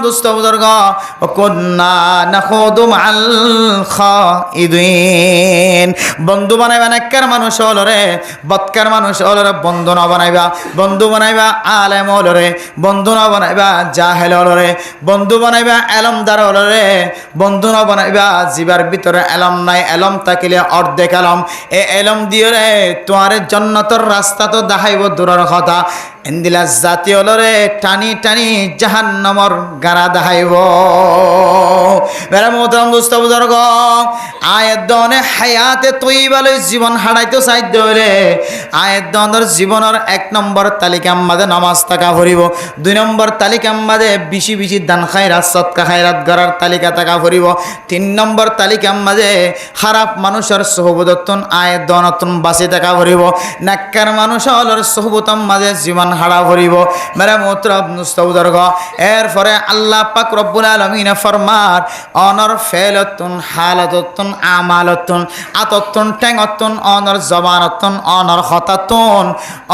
দোস্ত বুজুর্গ কুন্না নাখুদু মাল খাইদিন বন্ধু বানাইবা নেককার মানুষ হল রে বদকার মানুষ হল রে বন্ধু না বানাইবা বন্ধু বানাইবা আলেম হল রে বন্ধু না বানাইবা জাহেল হল রে বন্ধু বানাইবা এলমদার হল রে বন্ধু না বানাইবা জিবার ভিতরে এলম নাই এলম থাকিলে অর্ধেক এলম এ এলম দিয়ে রে তোমার জান্নাতের রাস্তা তো দেখাইব দূরের কথা এন্দিলা জাতি হল রে টানি টানি জাহান্নামর গারা দেখাইব মেরা মোহতারাম দোস্ত বুজুর্গ আয়াত দনে হায়াতে তৈবালৈ জীবন হারাইতে চাইতে হলে আয়াত দনের জীবনের 1 নম্বর তালিকার মাঝে নামাজ থাকা ভরিব 2 নম্বর তালিকার মাঝে বেশি বেশি দান খায়রাত সদকা খায়রাত করার তালিকা থাকা ভরিব 3 নম্বর তালিকার মাঝে খারাপ মানুষের সোহবতন আয়াত দনতন বাঁচি থাকা ভরিব নাক্কার মানুষের সোহবতন মাঝে জীবন হারা ভরিব মেরা মোহতারাম দোস্ত বুজুর্গ এরপরে আল্লাহ পাক রব্বুল আলামিন ফরমার অনর ফেলতুন হালাতুন আমালাতুন আততুন টেঙতুন অনর জবানতুন অনর হতাতুন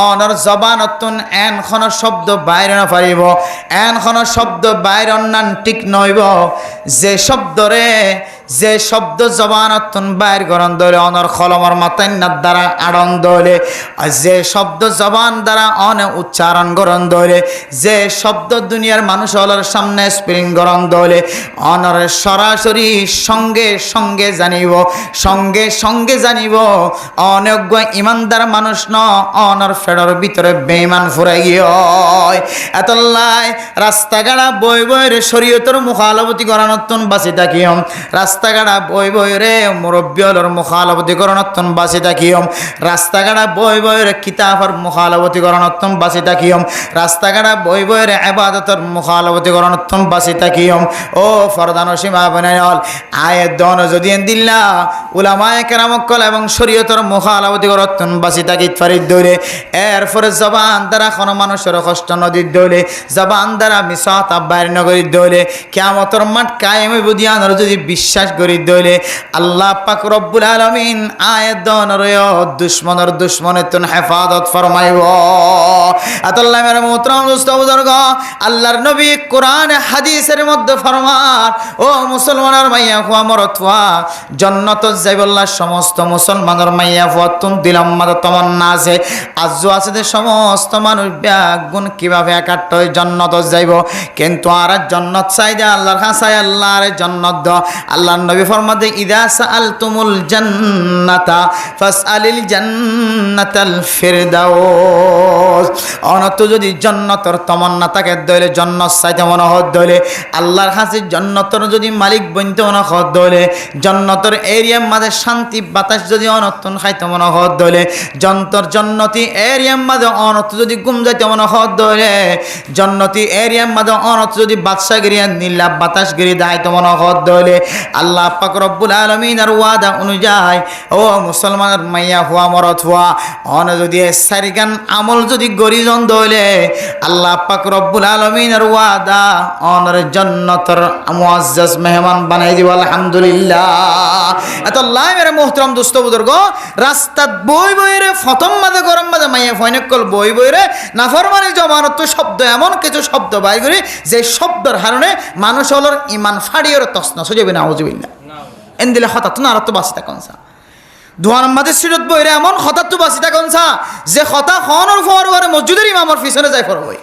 অনর জবানতুন এনখন শব্দ বাইরে না পারিব এনখন শব্দ বাইরে নান ঠিক নইব যে শব্দরে যে শব্দ জবানতুন বাইর গরন দলে অনর খলমর মাতাইন দ্বারা আনন্দ হলে যে শব্দ জবান দ্বারা অনে উচ্চারণ গরন দলে যে শব্দ দুনিয়ার মানুষ হলার সামনে স্প্রিং গরন দলে অনর সরাসরি সঙ্গে সঙ্গে জানিব সঙ্গে সঙ্গে জানিব অনজ্ঞ ইমানদার মানুষ ন অনর ফেডর ভিতরে বেঈমান ফুরাই গিয়ে এতলাই রাস্তাঘাটা বই বই রে শরীয়তের মুখালবতি গরানতন বাঁচি থাকিম রাস্তাঘাটা বই বই রে মুরব্বী হলর মুখালবতি গরানতন বাঁচি থাকিম রাস্তাঘাটা বই বই রে কিতাবর মুখালবতি গরানতন বাঁচি থাকিম রাস্তাঘাটা বই বই রে ইবাদতের মুখালবতি গরানতন বাঁচি থাকিম ও ফরদান সীমা বানাইল আয়াত দন যদি দিল্লা উলামায়ে কেরামকল এবং শরীয়তের মুখালবতি গরানতন বাঁচি থাকি ফারিদ দইলে এরপরে জবান দ্বারা কোনো মানুষের কষ্ট নদীর দইলে জবান দ্বারা মিসাত বাইর নগরীর দইলে কিয়ামতের মাঠ কায়েমে বুদিয়ানোর যদি বিশ্বাস করি দইলে আল্লাহ পাক রব্বুল আলামিন আয়াত দনর দুশমনের দুশমনেতন হেফাজত ফরমাইব আতাল্লাহ মেরা মোহতারাম দোস্ত বুজুর্গ আল্লাহর নবী কোরআন হাদিসের মধ্যে ফরমান ও মুসলমানের মাইয়া হুয়া মরতওয়া জান্নাত যাইবল্লাহ সমস্ত মুসলমানের মাইয়া ফুয়াতুন দিলাম মাদা তমান্না আছে আজও আছে যে সমস্ত মানুষ ব্যাগুণ কিভাবে একাট্ট হয়ে জান্নাত যাইব কিন্তু আর জান্নাত চাই দে আল্লাহর কাছে আল্লাহর জান্নাত দ আল্লাহর নবী ফরমাতে ইদা সাআলতুমুল জান্নাতা ফাসআলিল জান্নাতাল ফিরদাউস অনত যদি জান্নাতের তমান্না থাকে দইলে জান্নাত চাইতে মনে হদ দইলে আল্লাহর কাছে জান্নাতের যদি মালিক বনতে মনে হদ দইলে জান্নাতের এরিয়ার মাঝে শান্তি বাতাস যদি অনতন খাইতে মনে হদ দইলে জান্নাতি এরিয়ার মাঝে অনত যদি ঘুম যাইতে মনে হদ দইলে জান্নাতি এরিয়ার মাঝে অনত যদি বাদশাগিরি নীলা বাতাসগিরি দাইতে মনে হদ দইলে আল্লাহ পাক রব্বুল আলামিনের ওয়াদা অনুযায়ী ও মুসলমানের মাইয়া হুয়া মরত হুয়া অন যদি সারিগান আমল যদি গরিজন দইলে আল্লাহ পাক রব্বুল আলামিনের ওয়াদা অনর জান্নাতের মুআজ্জাজ মেহমান বানাই দিব আলহামদুলিল্লাহ এত আল্লাহ মেরে মোহতারাম দোস্ত বুজুর্গ রাস্তাত বই বই রে ফতম মাঝে গরম মাঝে মাইয়া ফয়নকল বই বই রে নাফরমানি জবানত শব্দ এমন কিছু শব্দ বাই করি যে শব্দের কারণে মানুষ হলর ইমান ফাড়িয়ের তসনা সজাবে না আউযুবিল্লাহ এন্দিলে হঠাৎ না আর তো বাঁচিতা কনসা দোয়ার মাঝে সিরত বইরে এমন হঠাৎ তো বাঁচিতা কনসা যে হতা খনর ফরওয়ারে মসজিদের ইমামর পিছনে যায় ফরক হয়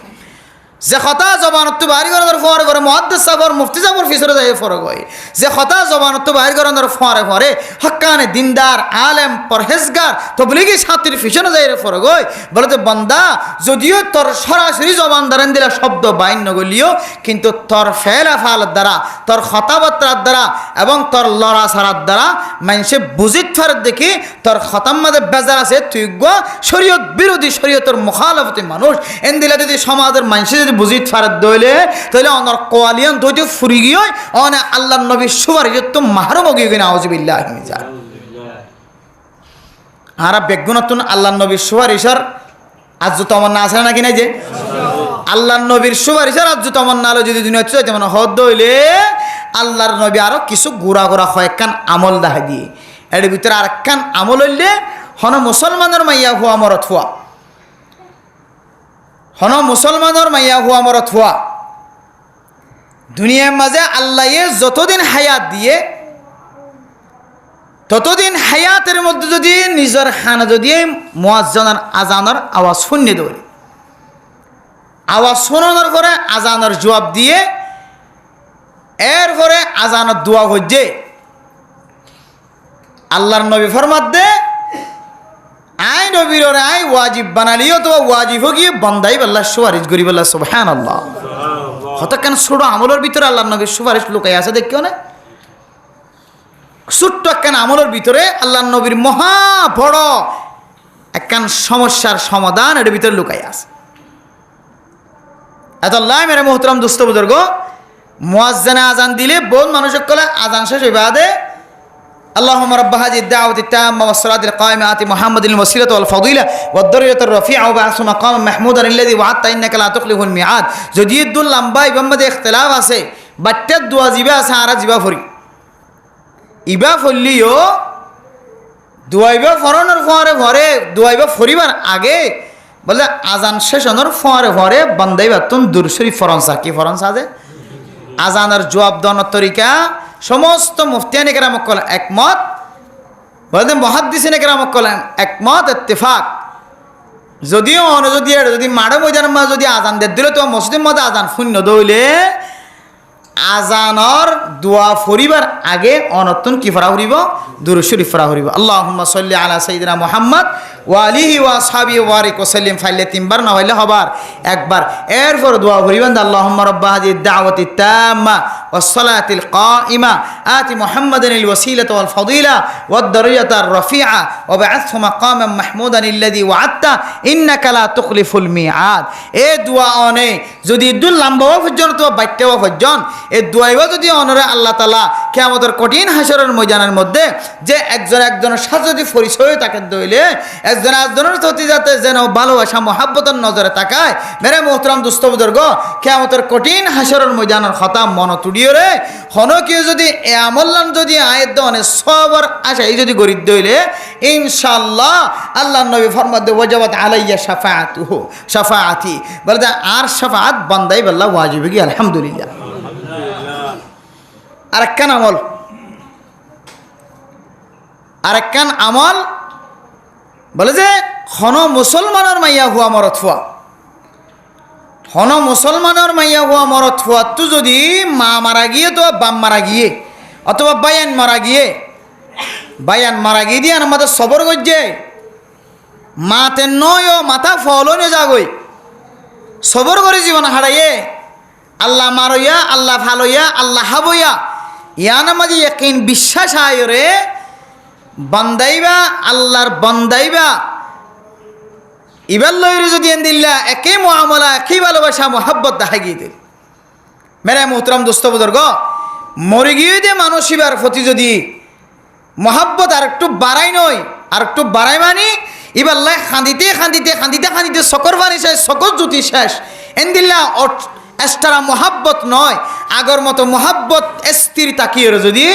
যে হতা জবানত বাহির করানোর ফরে করে মুহাদ্দিস সাহেব মুফতি সাহেবের পিছনে যায় ফরক হয় যে হতা জবানত বাহির করানোর ফরে ফরে হক্কানে দিনদার আলেম পরহেজগার তবলিগি ছাত্রীর পিছনে যায় ফরক হয় বলে যে বান্দা যদিও তোর সরাসরি জবান দ্বারা দিলা শব্দ বাইন নগলিও কিন্তু তোর ফেলাফালের দ্বারা তোর কথাবার্তার দ্বারা এবং তোর লড়াছাড়ার দ্বারা মানুষে বুঝিত ফারের দেখি তোর খতাম মাঝে বেজার আছে তুই শরীয়ত বিরোধী শরীয়তের মুখালফতি মানুষ এন দিলা যদি সমাজের মানুষে বুঝিত ফারাত দইলে তাহলে অনর কোয়ালিয়ান দইতে ফুরি গিয়ে অনে আল্লাহর নবীর সুবারিশ তো মাহরুম গিয়ে কিনা আউযুবিল্লাহ মিজান আরা বেগুনতুন আল্লাহর নবীর সুবারিশার আজ তমন্না আছে নাকি নাই যে আল্লাহর নবীর সুবারিশার আজ তমন্না আলো যদি দুনিয়া চাইতে মানে হদ দইলে আল্লাহর নবী আরো কিছু গুড়া গুড়া কয়েকখান আমল দেখা দিয়ে এর ভিতরে আরেকখান আমল হইলে হন মুসলমানের মাইয়া হুয়া মরত হুয়া হন মুসলমানের মাইয়া হুয়া মরত হুয়া দুনিয়ার মাঝে আল্লাহ যতদিন হায়াত দিয়ে ততদিন হায়াতের মধ্যে যদি নিজের খানা যদি মুয়াজ্জিনের আজানের আওয়াজ শুনে দেয়, আওয়াজ শোনানোর পরে আজানের জবাব দিয়ে এরপরে আজানের দোয়া হচ্ছে আল্লাহর নবী ফরমাত দে আই নবীর আই ওয়াজিব বানালিও তো ওয়াজিব গিয়ে বন্দাই আল্লাহ সুপারিশ করি বললা সুবহানাল্লাহ। হঠাৎ ছোট আমলের ভিতরে আল্লাহর নবীর সুপারিশ লুকাই আছে দেখিও না, ছোট্ট একখান আমলের ভিতরে আল্লাহর নবীর মহা বড় একখান সমস্যার সমাধান এর ভিতরে লুকাই আছে। এত আল্লাহ মেরে মোহতরম দুস্থ বুজুর্গ, মুয়াজ্জিনে আজান দিলে বহুত মানুষের কলে আজান শেষ হইবা দে اللهم رب هذه الدعوة التامة والصلاة القائمة آت محمد الوسيلة والفضيلة والدرجة الرفيعة وبعثه مقاما محمودا الذي وعدت إنك لا تخلف الميعاد। যদি দুল লম্বা ইবার মধ্যে ইখতিলাফ আছে, বাট্টার দোয়া জিবা আছে আর জিবা ফরি ইবা ফরলিও দোয়াইবা ফরানোর ফরে ভরে দোয়াইবা ফরিবার আগে বলে আজান শেষ হওয়ার ফরে ভরে বান্দাইবা তুন দুরূদ শরীফ ফরনসা কি ফরনসা আছে আজানের জবাব দেওয়ার তরিকা সমস্ত মুফতিয়ানে কেরাম কল একমত, বলে মুহাদ্দিসিনে কেরাম কল একমত ইত্তেফাক। যদিও যদি মাড়ে ময়দানের মাঝে যদি আজান দিয়ে দিলে তো মসজিদের মধ্যে আজান শূন্য দইলে আজানর দোয়া ফরিবার আগে অনতুন কি ফরা হরিব দুরূদ শরীফ ফরা হরিব। আল্লাহুম্মা সাল্লি আলা সাইয়্যিদিনা মুহাম্মদ ওয়া আলিহি ওয়া আসহাবিহি ওয়া বারিক ওয়া সাল্লিম ফাইলে তিনবার না হইলে হবার একবার। এরপর দোয়া করিবেন আল্লাহুম্মা রাব্বা হাযিহি দাওয়াতি তাম্মা ওয়াস সালাতিল কাইমা আতি মুহাম্মাদানিল ওয়াসিলাতা ওয়াল ফাদিলা ওয়াদ দারজাতার রাফিআ ওয়া বা'আথহু মাকামান মাহমুদানিল্লাযী ওয়া'আদতা ইন্নাকা লা তুখলিফুল মিআদ। এই দোয়া অনে যদি দুল লম্বা পর্যন্ত বাইতেও পর্যন্ত এই দোয়াইবা যদি অনরে আল্লাহ তাআলা কিয়ামতের কঠিন হাসরের ময়দানের মধ্যে যে একজনের সাথে যদি পরিচয় তাকে দইলে একজন একজনের প্রতি যাতে যেন ভালোবাসা মহাব্বতের নজরে তাকায়। মেরে মোহতরম দুস্থ বুজুর্গ, কিয়ামতের কঠিন হাসরের ময়দানের কথা মন তুড়িও রে হন কেউ যদি এ আমল্লান যদি আয়াত দনে সবর আশাই যদি গরিব দইলে ইনশাআল্লাহ আল্লাহর নবী ফরমাত দে ওয়াজাবাত আলাইয়া শাফাআতুহু শাফাআতি বলে আর শাফাআত বান্দাই বল্লা ওয়াজিব কি আলহামদুলিল্লাহ। আরেকখান আমল বলে যে হন মুসলমানের মাইয়া হুয়া মরত ফুয়া, হন মুসলমানের মাইয়া হুয়া মরত ফুয়া তো যদি মা মারা গিয়ে তো বাম মারা গিয়ে অথবা বায়ান মারা গিয়ে দিয়ে আমাদের সবর গজ্জে মাতে নয় মাথা ফলন যাগই সবর করে জীবন হারাইয়ে আল্লাহ মারইয়া আল্লাহ ভালইয়া আল্লাহ হাবইয়া ইয়ান মাঝে ইয়াকিন বিশ্বাস আয়রে বান্দাইবা আল্লাহর বান্দাইবা ইবার লইরে যদি এন্দিল্লা একই মুআমালা একই ভালোবাসা মোহাব্বত দেখা গিয়ে দিল। মেরে মোহতরম দোস্ত বুজুর্গ, মরে গিয়ে দিয়ে মানুষ ইবার প্রতি যদি মোহাব্বত আর একটু বাড়াই নয় আর একটু বাড়াই মানি এবার লাই খান্দিতে সকর পানি শেষ সকর জ্যোতি শেষ এন্দিল্লা এক্সট্রা মোহাব্বত নয় আগর মতো মোহাব্বত স্থির তাকিয়ে যদি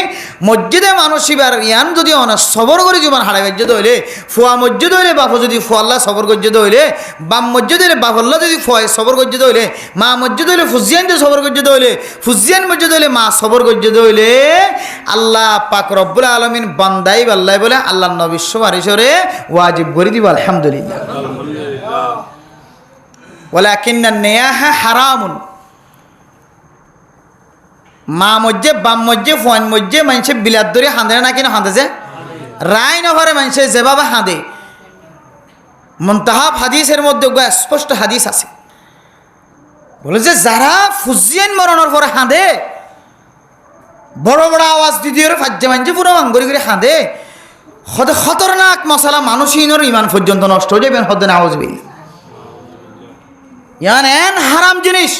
মসজিদে মানুষ এবার ইয়ান যদি অনা সবর করে জীবন হারাই গজ্জে হইলে ফুয়া মসজিদ হইলে বাপু যদি ফুয়াল্লা সবর গজ্জে হইলে বাম মসজিদ হইলে বাপল্লা যদি ফুয়ায় সবর গজ্জে হইলে মা মসজিদ হইলে ফুজিয়ান যদি সবর গজ্জে হইলে ফুজিয়ান মসজিদ হইলে মা সবর গজ্জে হইলে আল্লাহ পাক রব্বুল আলামিন বান্দাই আল্লাহ বলে আল্লাহ নবী সুপারিশরে ওয়াজিব করে দিব আলহামদুলিল্লাহ। ওয়ালাকিন্না নিয়াহা হারামুন, মা মজ্জে বাম মজ্জে ফোয়ান মজ্জে মানুষে বিলাত ধরে হাঁদে না কিনা হাঁদে যে রায় নভরে মানুষে যেভাবে হাঁদে মুনতাহাব হাদিসের মধ্যে স্পষ্ট হাদিস আছে বলে যে যারা ফুজিয়ান মরণের পরে হাঁদে বড় বড় আওয়াজ দিয়ে ফাজ্জে মাঞ্জে পুরো আঙ্গুরি করে হাঁদে হতে খতরনাক মশালা মানুষহীনের ইমান পর্যন্ত নষ্ট হয়ে যাবেন হতে না আওয়াজ বিল ইয়ান এন হারাম জিনিস।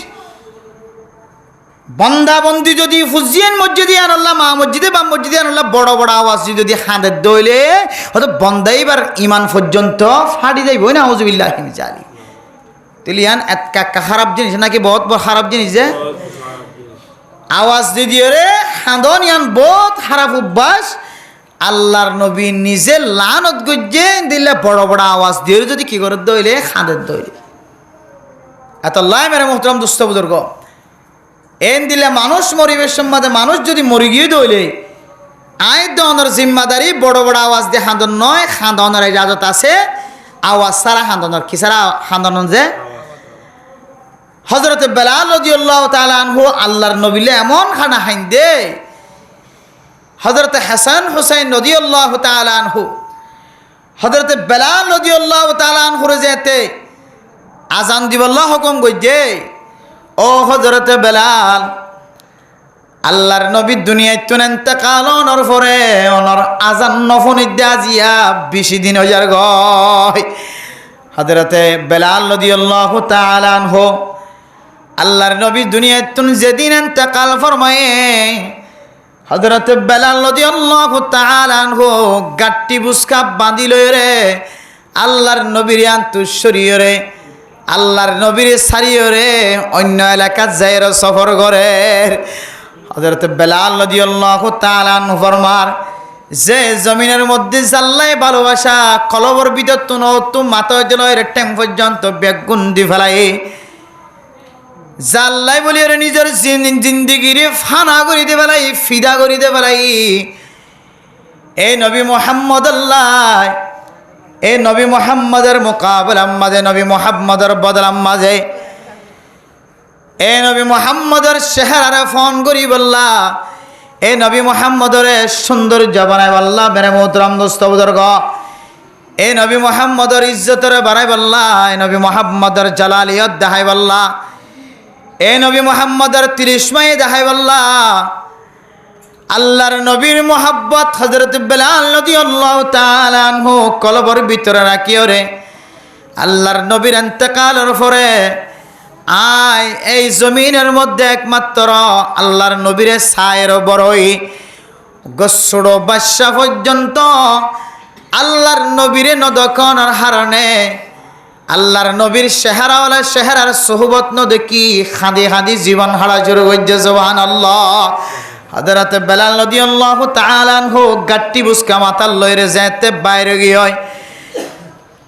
বন্দাবন্দি যদি ফুজিয়ান মসজিদে আনাল্লাহ মা মসজিদে বাম মসজিদে আনাল্লাহ বড় বড় আওয়াজ যদি হাঁদের দইলে হয়তো বন্দাইবার ইমান পর্যন্ত ফাড়ি যাইব না আউযুবিল্লাহি মিনাশ জালিক। তেলিয়ান এত খারাপ জিনিস নাকি বহুত বড় খারাপ জিনিস যে আওয়াজ দিয়ে রে হাঁদন ইয়ান বহুত খারাপ অভ্যাস। আল্লাহর নবী নিজে লানত গজ্জে দিলে বড় বড় আওয়াজ দিয়ে যদি কি করে দইলে হাঁদের দইলে এত লাই মেরে মোহতরম দুস্থ বুজুর্গ, এন দিলে মানুষ মরিবের সম্বাদে মানুষ যদি মরি গিয়ে দইলে আয় দনের জিম্মাদারি বড় বড় আওয়াজ দিয়ে হাঁদন নয়, হাঁদনের ইজাজত আছে আওয়াজ সারা হাঁদনের কি সারা হাঁদন যে হযরত বেলাল রাদিয়াল্লাহু তাআলা আনহু আল্লাহর নবীলে এমন খানা হাইন দে হযরত হাসান হুসাইন রাদিয়াল্লাহু তাআলা আনহু হযরত বেলাল রাদিয়াল্লাহু তাআলা আনহু যেতে আজান দিবল্লাহ হুকুম কইছে ও হযরত বেলাল আল্লাহর নবী দুনিয়ায় তুন ইন্তেকাল হওয়ার পরে ওনার আজান নফনি দাজিয়া 20 দিন হইয়ার গয় হযরত বেলাল রাদিয়াল্লাহু তাআলা আনহু আল্লাহর নবী দুনিয়ায় তুন যেদিন ইন্তেকাল ফরমায়ে হযরত বেলাল রাদিয়াল্লাহু তাআলা আনহু গাট্টি বুসকা বাঁধি লই রে আল্লাহর নবীর আন্তঃশরীয় রে আল্লাহর নবীর সারিয় রে অন্য এলাকা যাইর সফর করে হযরত বেলাল রাদিয়াল্লাহু তাআলা আনহু ফরমার যে জমিনের মধ্যে জাল্লাই ভালোবাসা কলবর ভিতর তো মাথা জলের টাইম পর্যন্ত বেগুন দি ফেলাই জাল্লাই বলি রে নিজের জিন্দিগির ফানা করে দে ফেলাই ফিদা করে দে ফেলাই এই নবী মুহাম্মদ আল্লাহ এই নবী মুহাম্মদের মোকাবেলা মাঝে নবী মুহাম্মদের বদলাম মাঝে এই নবী মুহাম্মদের চেহারারে ফোন করি বললা এই নবী মুহাম্মদের সুন্দর জবানায় বললা মেরে মোহতরম দোস্ত বুজুর্গ এই নবী মুহাম্মদের ইজ্জতরে বাড়াই বললা এই নবী মুহাম্মদের জালালিয়ত দেখাই বললা এই নবী মুহাম্মদের তিরিশমাই দেখাই বললা আল্লাহর নবীর মোহাব্বত হযরত বেলাল রাদিয়াল্লাহু তাআলা আনহু কলবর ভিতরে রাখিও রে আল্লাহর নবীর ইন্তেকালের পরে আয় এই জমিনের মধ্যে একমাত্র আল্লাহর নবীর ছায়ের বড়ই গসড়ো বাদশা পর্যন্ত আল্লাহর নবীর নদকনের হারণে আল্লাহর নবীর চেহারাওয়ালা চেহারার সোহবত ন দেখি খাঁদি খাঁদি জীবন হারা শুরু করছে সুবহানাল্লাহ হযরত বেলাল রাদিয়াল্লাহু তাআলা আনহু গাট্টি বুসকা মাথার লইরে যেতে বাইরে গিয়ে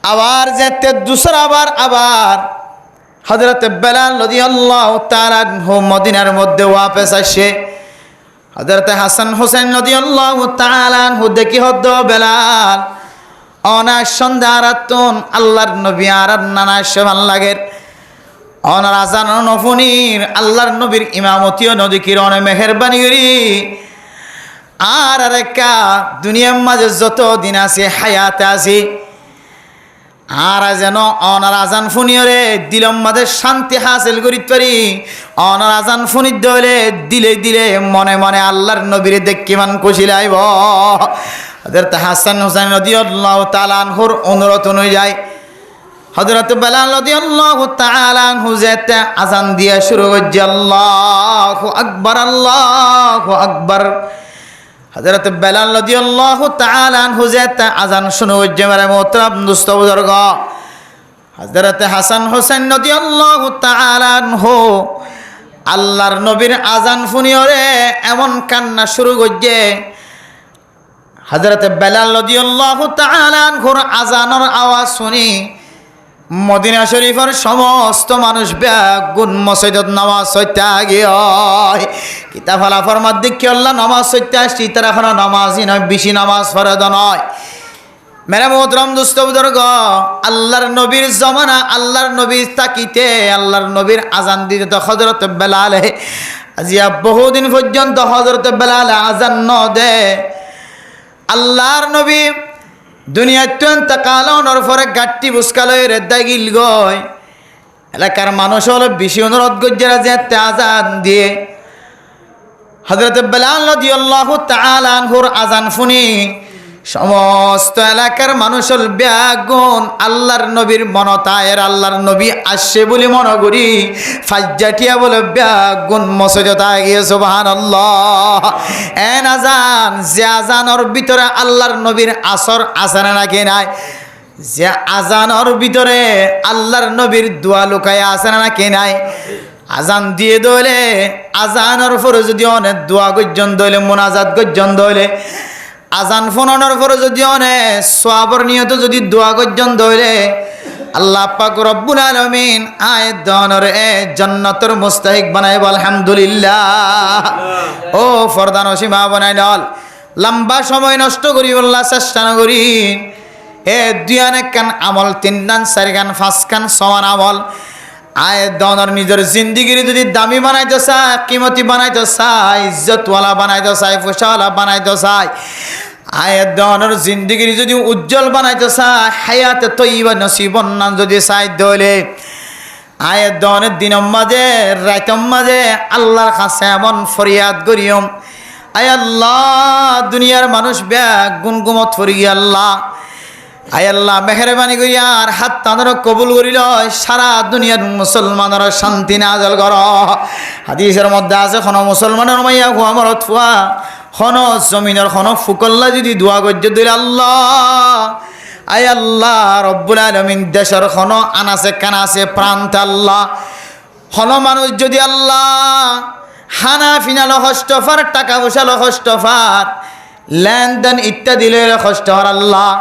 আবার যেতে দুসরা আবার হযরত বেলাল রাদিয়াল্লাহু তাআলা আনহু মদিনার মধ্যে ওয়াপস আসে হযরত হাসান হুসাইন রাদিয়াল্লাহু তাআলা আনহু দেখি হদ্দ বেলাল অনা সন্ধ্যারাতন আল্লাহর নবী আর নানা সমান লাগের অনার আজান নফুনির আল্লাহর নবীর ইমামতিও নদী কিরণে মেহেরবানি করি আর আরেকা দুনিয়ার মাঝে যত দিন আছে হায়াতে আছে আর যেন অনার আজান ফুনিয়রে দিলম মাঝে শান্তি হাসিল করিতে পারি অনার আজান ফুনির দলে দিলে দিলে মনে মনে আল্লাহর নবীরে দেখি মান খুশি লাইব হযরত হাসান হুসাইন রাদিয়াল্লাহু তাআলা আনহুর অনুরোধ অনুযায়ী হযরত বেলাল রাদিয়াল্লাহু তাআলা আনহু যেতে আজান দিয়া শুরু করছে আল্লাহু আকবার আল্লাহু আকবার হযরত বেলাল রাদিয়াল্লাহু তাআলা আনহু যেতে আজান শুরু করছে মেরে মোহতরম দোস্ত বুজুর্গ হযরত হাসান হুসাইন রাদিয়াল্লাহু তাআলা আনহু আল্লাহর নবীর আজান শুনিওরে এমন কান্না শুরু করছে হযরত বেলাল রাদিয়াল্লাহু তাআলা আনহুর আজানের আওয়াজ শুনি মদিনা শরীফের সমস্ত মানুষ বেগুন মসজিদত নামাজ পড়তে গিয়ে কিতাব আলা ফরমাত দেখি আল্লাহ নামাজ পড়তে আসছি তারা এখন নামাজই নয় বেশি নামাজ ফরজ নয় মেরে মোহতরম দোস্ত বুজুর্গ আল্লাহর নবীর জমানা আল্লাহর নবীর তাকিতে আল্লাহর নবীর আজান দিতে তো হযরত বেলাল আজিয়া বহুদিন পর্যন্ত হযরত বেলাল আজান ন দে আল্লাহর নবী দুনিয়াতে ইন্তেকাল হওয়ার পরে গাট্টি বুসকালয় রেদ্দা গিল গয় এলাকার মানুষ হলো বেশি অনুরোধ গজ্জেরা যেতে আজান দিয়ে হযরত বেলাল রাদিয়াল্লাহু তাআলা আনহুর আজান শুনি সমস্ত এলাকার মানুষ হল বেগুন আল্লাহর নবীর মনতায়ের আল্লাহর নবী আসছে বলে মনে করি ফাজ্জাটিয়া বলে বেগুন মসজিদে গিয়ে সুবহানাল্লাহ এন আজান যে আজানের ভিতরে আল্লাহর নবীর আসর আসরে নাকি নাই যে আজানের ভিতরে আল্লাহর নবীর দোয়া লুকায় আছে নাকি নাই আজান দিয়ে দইলে আজানের পরে যদি অনেক দোয়া গর্জন দইলে মোনাজাত গর্জন দইলে আজান ফোনানোর পরে যদি অনেক সোয়াবর নিয়ত যদি দোয়া গর্জন দইলে আল্লাহ পাক রব্বুল আলামিন আয়াত দনরে জান্নাতের মুস্তাহিক বানাইব আলহামদুলিল্লাহ। ও ফরদান সীমা বানাই দল লম্বা সময় নষ্ট করি আল্লাহ চেষ্টা না করি এ দুয়ান কান আমল 3 গান 4 গান 5 গান 6 আমল আয়াত দনর নিজের জিন্দেগির যদি দামি বানাইতে চায় কিমতি বানাইতে চায় ইজ্জতওয়ালা বানাইতে চায় পয়সাওয়ালা বানাইতে চায় আয়াত দনর জিন্দেগির যদি উজ্জ্বল বানাইতে চায় হায়াতে তৈবা নসিবন নাম যদি চাই দলে আয়াত দনের দিনের মাঝে রাতের মাঝে আল্লাহর কাছে এমন ফরিয়াদ করিয়ম আয় আল্লাহ দুনিয়ার মানুষ ব্যাগ গুনগুমত ফরি আল্লাহ আয় আল্লাহ মেহরবানি করি আর হাত তাঁদের কবুল করিল সারা দুনিয়ার মুসলমানের শান্তি নাজল কর। হাদিসের মধ্যে আছে কোনো মুসলমানের মাইয়া আমার ফুয়া হন জমিনের হন ফুকল্লা যদি দোয়া করতে দিলে আল্লাহ আয় আল্লাহ রব্বুল আলামিন দেশের হন আনাসে কানাসে প্রান্ত আল্লাহ হন মানুষ যদি আল্লাহ হানা ফিনাল হস্তফার টাকা পয়সা হস্তফার লেনদেন ইত্যাদি হস্ত আল্লাহ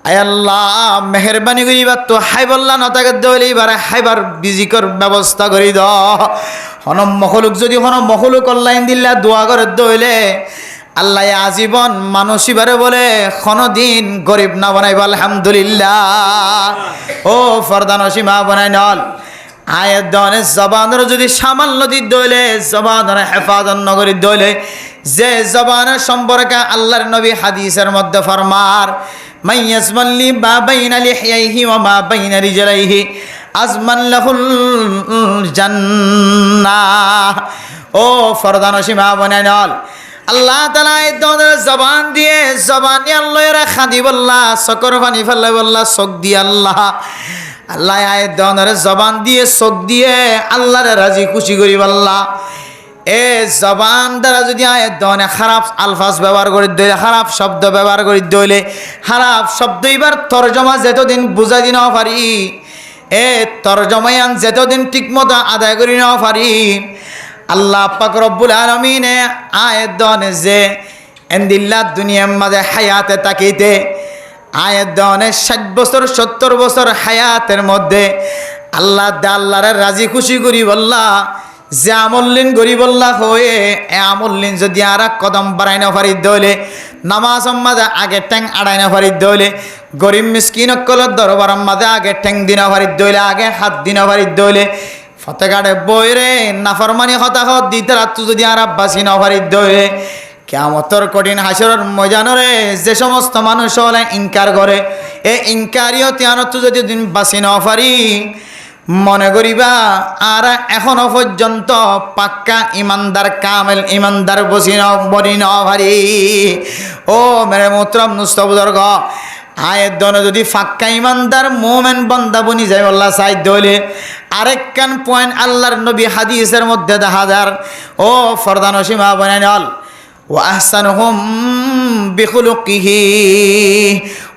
আয় আল্লাহ মেহরবানি করিবা তো হাইবল্লা নতাকে দইলে এবার হাইবার বিজিকর ব্যবস্থা করি দ হন মখলুক যদি হন মখলুক অনলাইন দিল্লা দোয়া করে দইলে আল্লাহ আজীবন মানুষ এবারে বলে দিন গরিব না বানাইব আলহামদুলিল্লাহ। ও ফরদান সীমা বানাই নল আয়াত দনে জবানের যদি সামান্য দিত দইলে জবানের হেফাজত নগরী দইলে যে জবানের সম্পর্কে আল্লাহর নবী হাদিসের মধ্যে ফরমার من يزمن لي ما بين لحييه وما بين رجليه أزمن له الجنة ও ফরদান সীমা বনাইল আল্লাহ তাআলা এই দনের জবান দিয়ে জবানি আল্লাহর খাদি বল্লা সকর পানি ফেলাই বল্লা চোখ দিয়ে আল্লাহ আল্লাহ এই দনের জবান দিয়ে চোখ দিয়ে আল্লাহর রাজি খুশি করি বল্লা এ জবান দ্বারা যদি আয়াত দনে খারাপ আলফাজ ব্যবহার করে দইলে খারাপ শব্দ ব্যবহার করে দইলে খারাপ শব্দ এবার তরজমা যেতদিন বুঝাই দি না পারি এ তরজমায়ান যেতদিন ঠিকমতো আদায় করি না পারি আল্লাহ পাক রব্বুল আলামিনে আয়াত দনে যে এন্দিল্লা দুনিয়ার মাঝে হায়াতে তাকিতে আয়াত দনে 60 বছর 70 বছর হায়াতের মধ্যে আল্লাহ আল্লাহর রাজি খুশি করি বল্লা যে আমল্লিন গরিবল্লাহ হয়ে এ আমল্লিন যদি আর কদম বাড়াই না পারি দইলে নামাজ মাঝে আগে ঠ্যাং আড়াই না পারি দইলে গরিব মিসকিন কলের দরবার মাঝে আগে ঠ্যাং দিনা পারি দইলে আগে হাত দিনা পারি দইলে ফতেকাটে বইরে নাফরমানি হতাহত দিতে রাত্তু যদি আর বাসি না পারি দইলে কিয়ামতের কঠিন হাসরের ময়দানরে যে সমস্ত মানুষ হলে ইনকার করে এ ইনকারিও তিয়ানত্তু যদি দিন বাসি না পারি মনে করিবা আর এখনো পর্যন্ত পাক্কা ইমানদার কামেল ইমানদার বরি ন ভারি। ও মেরে মোহতরম নুস্তবুজর্গ আয়ের দনে যদি ফাক্কা ইমানদার মোমেন বান্দা বনি যায় আল্লাহ সাইদ দইলে আরেকখান পয়েন্ট আল্লাহর নবী হাদিসের মধ্যে দেখা যার ও ফরদান সীমা বানাইল وأحسنهم بخلقه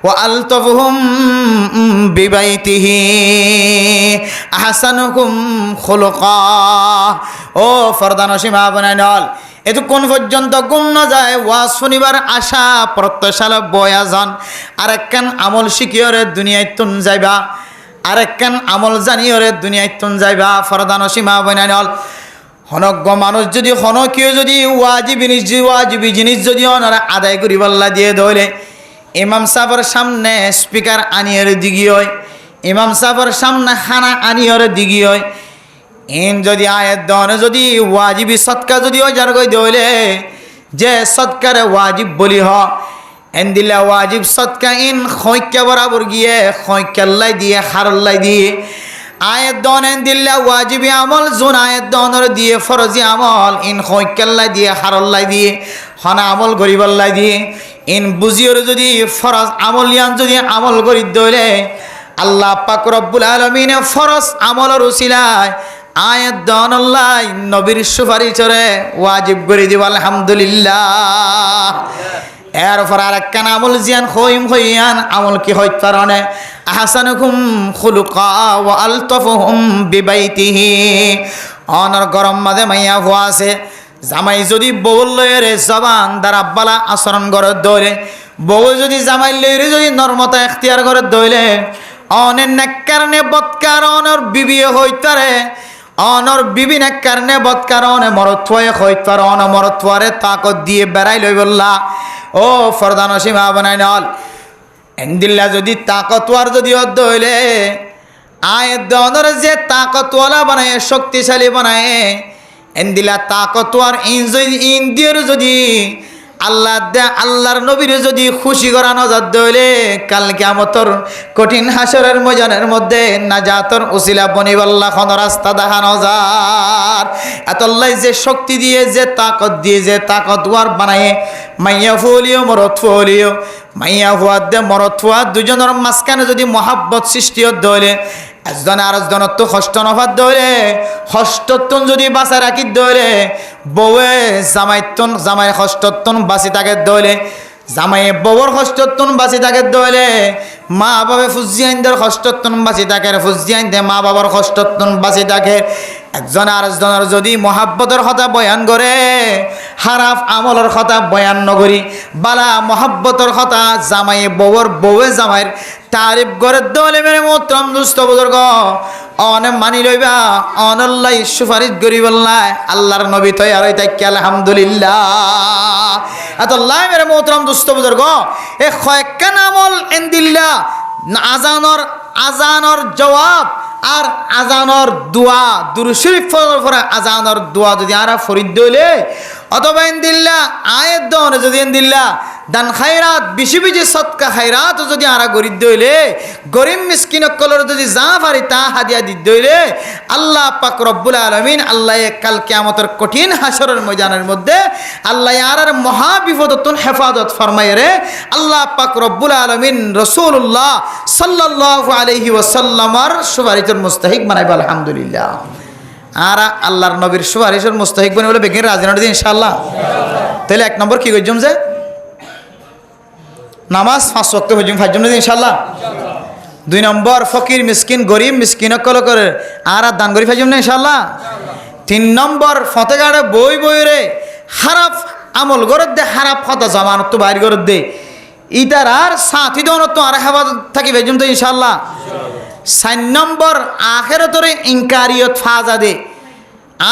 وألطفهم ببيته أحسنكم خلقا ও ফরদান সীমা বানাইল এতো কোন পর্যন্ত গুণ না যায় ওয়াজ শুনিবার আশা প্রত্যাশাল বয়াজান আরেকখান আমল শিখিয়রে দুনিয়ায় তুন যাইবা আরেকখান আমল জানিয়রে দুনিয়ায় তুন যাইবা ফরদান সীমা বানাইল হনজ্ঞ মানুষ যদি হনকীয় যদি ওয়াজিবি জিনিস যদি ওনারা আদায় করি বল্লা দিয়ে ধরে ইমাম সাহেবের সামনে স্পিকার আনিয়র দিগি হয় ইমাম সাহেবের সামনে খানা আনিয়র দিগি হয় ইন যদি আয়াত দনে যদি ওয়াজিবি সৎকা যদি ওজার কই দইলে যে সৎকারে ওয়াজিব বলি হ এন দিলে ওয়াজিব সৎকা ইন খৈক্যা বরাবর গিয়ে খৈক্যাল্লাই দিয়ে হারল্লাই দিয়ে আয়াত দনেন দিল্লা ওয়াজিবি আমল জোন আয়াত দনর দিয়ে ফরজি আমল ইন খৈক্যাল্লাই দিয়ে হারল্লাই দিয়ে হনা আমল গরিবাল্লাই দিয়ে ইন বুঝিওর যদি ফরজ আমলিয়ান যদি আমল করি দইলে আল্লাহ পাক রব্বুল আলামিনে ফরজ আমলের উসিলায় আয়াত দনল্লাই নবীর সুপারিশরে ওয়াজিব করে দিব আলহামদুলিল্লাহ। এরপর আরেকখান আমল জিয়ান হইয়ান আমল কি হইত পারনে আহসানুকুম খুলুকা ওয়া আলতাফুহুম বিবাইতিহি অনর গরম মাঝে মাইয়া হওয়া আছে জামাই যদি বউল লয়েরে জবান দ্বারা বালা আচরণ করে দইলে বউ যদি জামাই লইরে যদি নর্মতা এখতিয়ার করে দইলে অনের নেককারণে বৎকার অনর বিবি হইতারে অনর বিবি নেককারণে বৎকার অনে মরত্বয়ে হইতার অন মরত্বরে তাকত দিয়ে বেড়াই লই বললা ও ফরদান সীমা বানাই নল এন্দিল্লা যদি তাকতওয়ার যদি অদ্দ হইলে আয়ের দনর যে তাকতওয়ালা বানায় শক্তিশালী বানায় এন্দিলা তাকতওয়ার ইন্দিয়র যদি আল্লাহ দে আল্লাহর নবীর যদি খুশি করা নজর দইলে কাল কিয়ামতর কঠিন হাসরের ময়দানের মধ্যে নাজাতর উসিলা বনিবাল্লাহ কোন রাস্তা দেখা নজার এতল্লাই যে শক্তি দিয়ে যে তাকত দিয়ে যে তাকতওয়ার বানায় মাইয়া ফুলিও মরত ফুলিও মাইয়া ফুয়াদ দে মরত ফুয়াদ দুজনের মাঝখানে যদি মহাব্বত সৃষ্টি দইলে একজনে আর একজনের তো কষ্ট নফাত দইলে হস্তত্তন যদি বাঁচা রাখি দইলে বউয়ে জামাই হস্তত্তন বাঁচি থাকে দইলে জামাইয়ে বউর হস্তত্তন বাঁচি থাকে দইলে মা বাবা ফুজিয়াইনদের হস্তত্তন বাঁচি থাকে ফুজিয়াইনদে মা বাবার হস্তত্তন বাঁচি থাকে একজন আর একজনের যদি মহাব্বতের কথা বয়ান করে হারাফ আমলের কথা বয়ান নগরী বালা মহাব্বতের কথা জামাইয়ে বউয়ে জামাইয়ের তারিফ করে দলে মেরে মোহতরম দুস্থ বুজুর্গ অনে মানি লইবা অনল্লাই সুপারিশ করি বললাই আল্লাহর নবী তো আর তাই আলহামদুলিল্লাহ এতল্লাই মেরে মোহতরম দুস্থ বুজুর্গ এ কয়েকখান আমল এন্দিল্লা আজানর জবাব আর আজানর দোয়া দুরূদ শরীফ পড়ে আজানর দোয়া যদি আরা ফরিদ দইলে অথবা এন্দিল্লা আয়ের দনে যদি এন্দিল্লা দান খায়রাত বেশি বেশি সৎকা খায়রাত যদি আরা গরিব দইলে গরিব মিসকিন কলর যদি যা পারি তা হাদিয়া দি দইলে আল্লাহ পাক রব্বুল আলামিন আল্লাহ কাল কিয়ামতের কঠিন হাসরের ময়দানের মধ্যে আল্লাহ আরার মহা বিপদতন হেফাজত ফরমায় রে আল্লাহ পাক রব্বুল আলামিন রাসূলুল্লাহ সাল্লাল্লাহু আলাইহি ওয়াসাল্লামার সুপারিশের মুস্তাহিক বানাইবা আলহামদুলিল্লাহ আর আল্লাহর নবীর সুপারিশের মুস্তাহিক বানাই বলে বেগিন রাজি নড়ি ইনশাআল্লাহ তাহলে এক নম্বর কি কইজম যে নামাজ 5 ওয়াক্ত হইজম ফাজম না ইনশাআল্লাহ 2 নম্বর ফকির মিসকিন গরিব মিসকিন কল করে আর দান করি ফাজম না ইনশাআল্লাহ 3 নম্বর ফতেগাড়ে বই রে খারাপ আমল গরদ দে খারাপ কথা জামানত তো বাইর গরদ দে ইতার আর সাথী দনত আর হেফাজত থাকি ফাজম তো ইনশাআল্লাহ 4 নম্বর আখিরাতরে ইনকারিয়ত ফাজা দে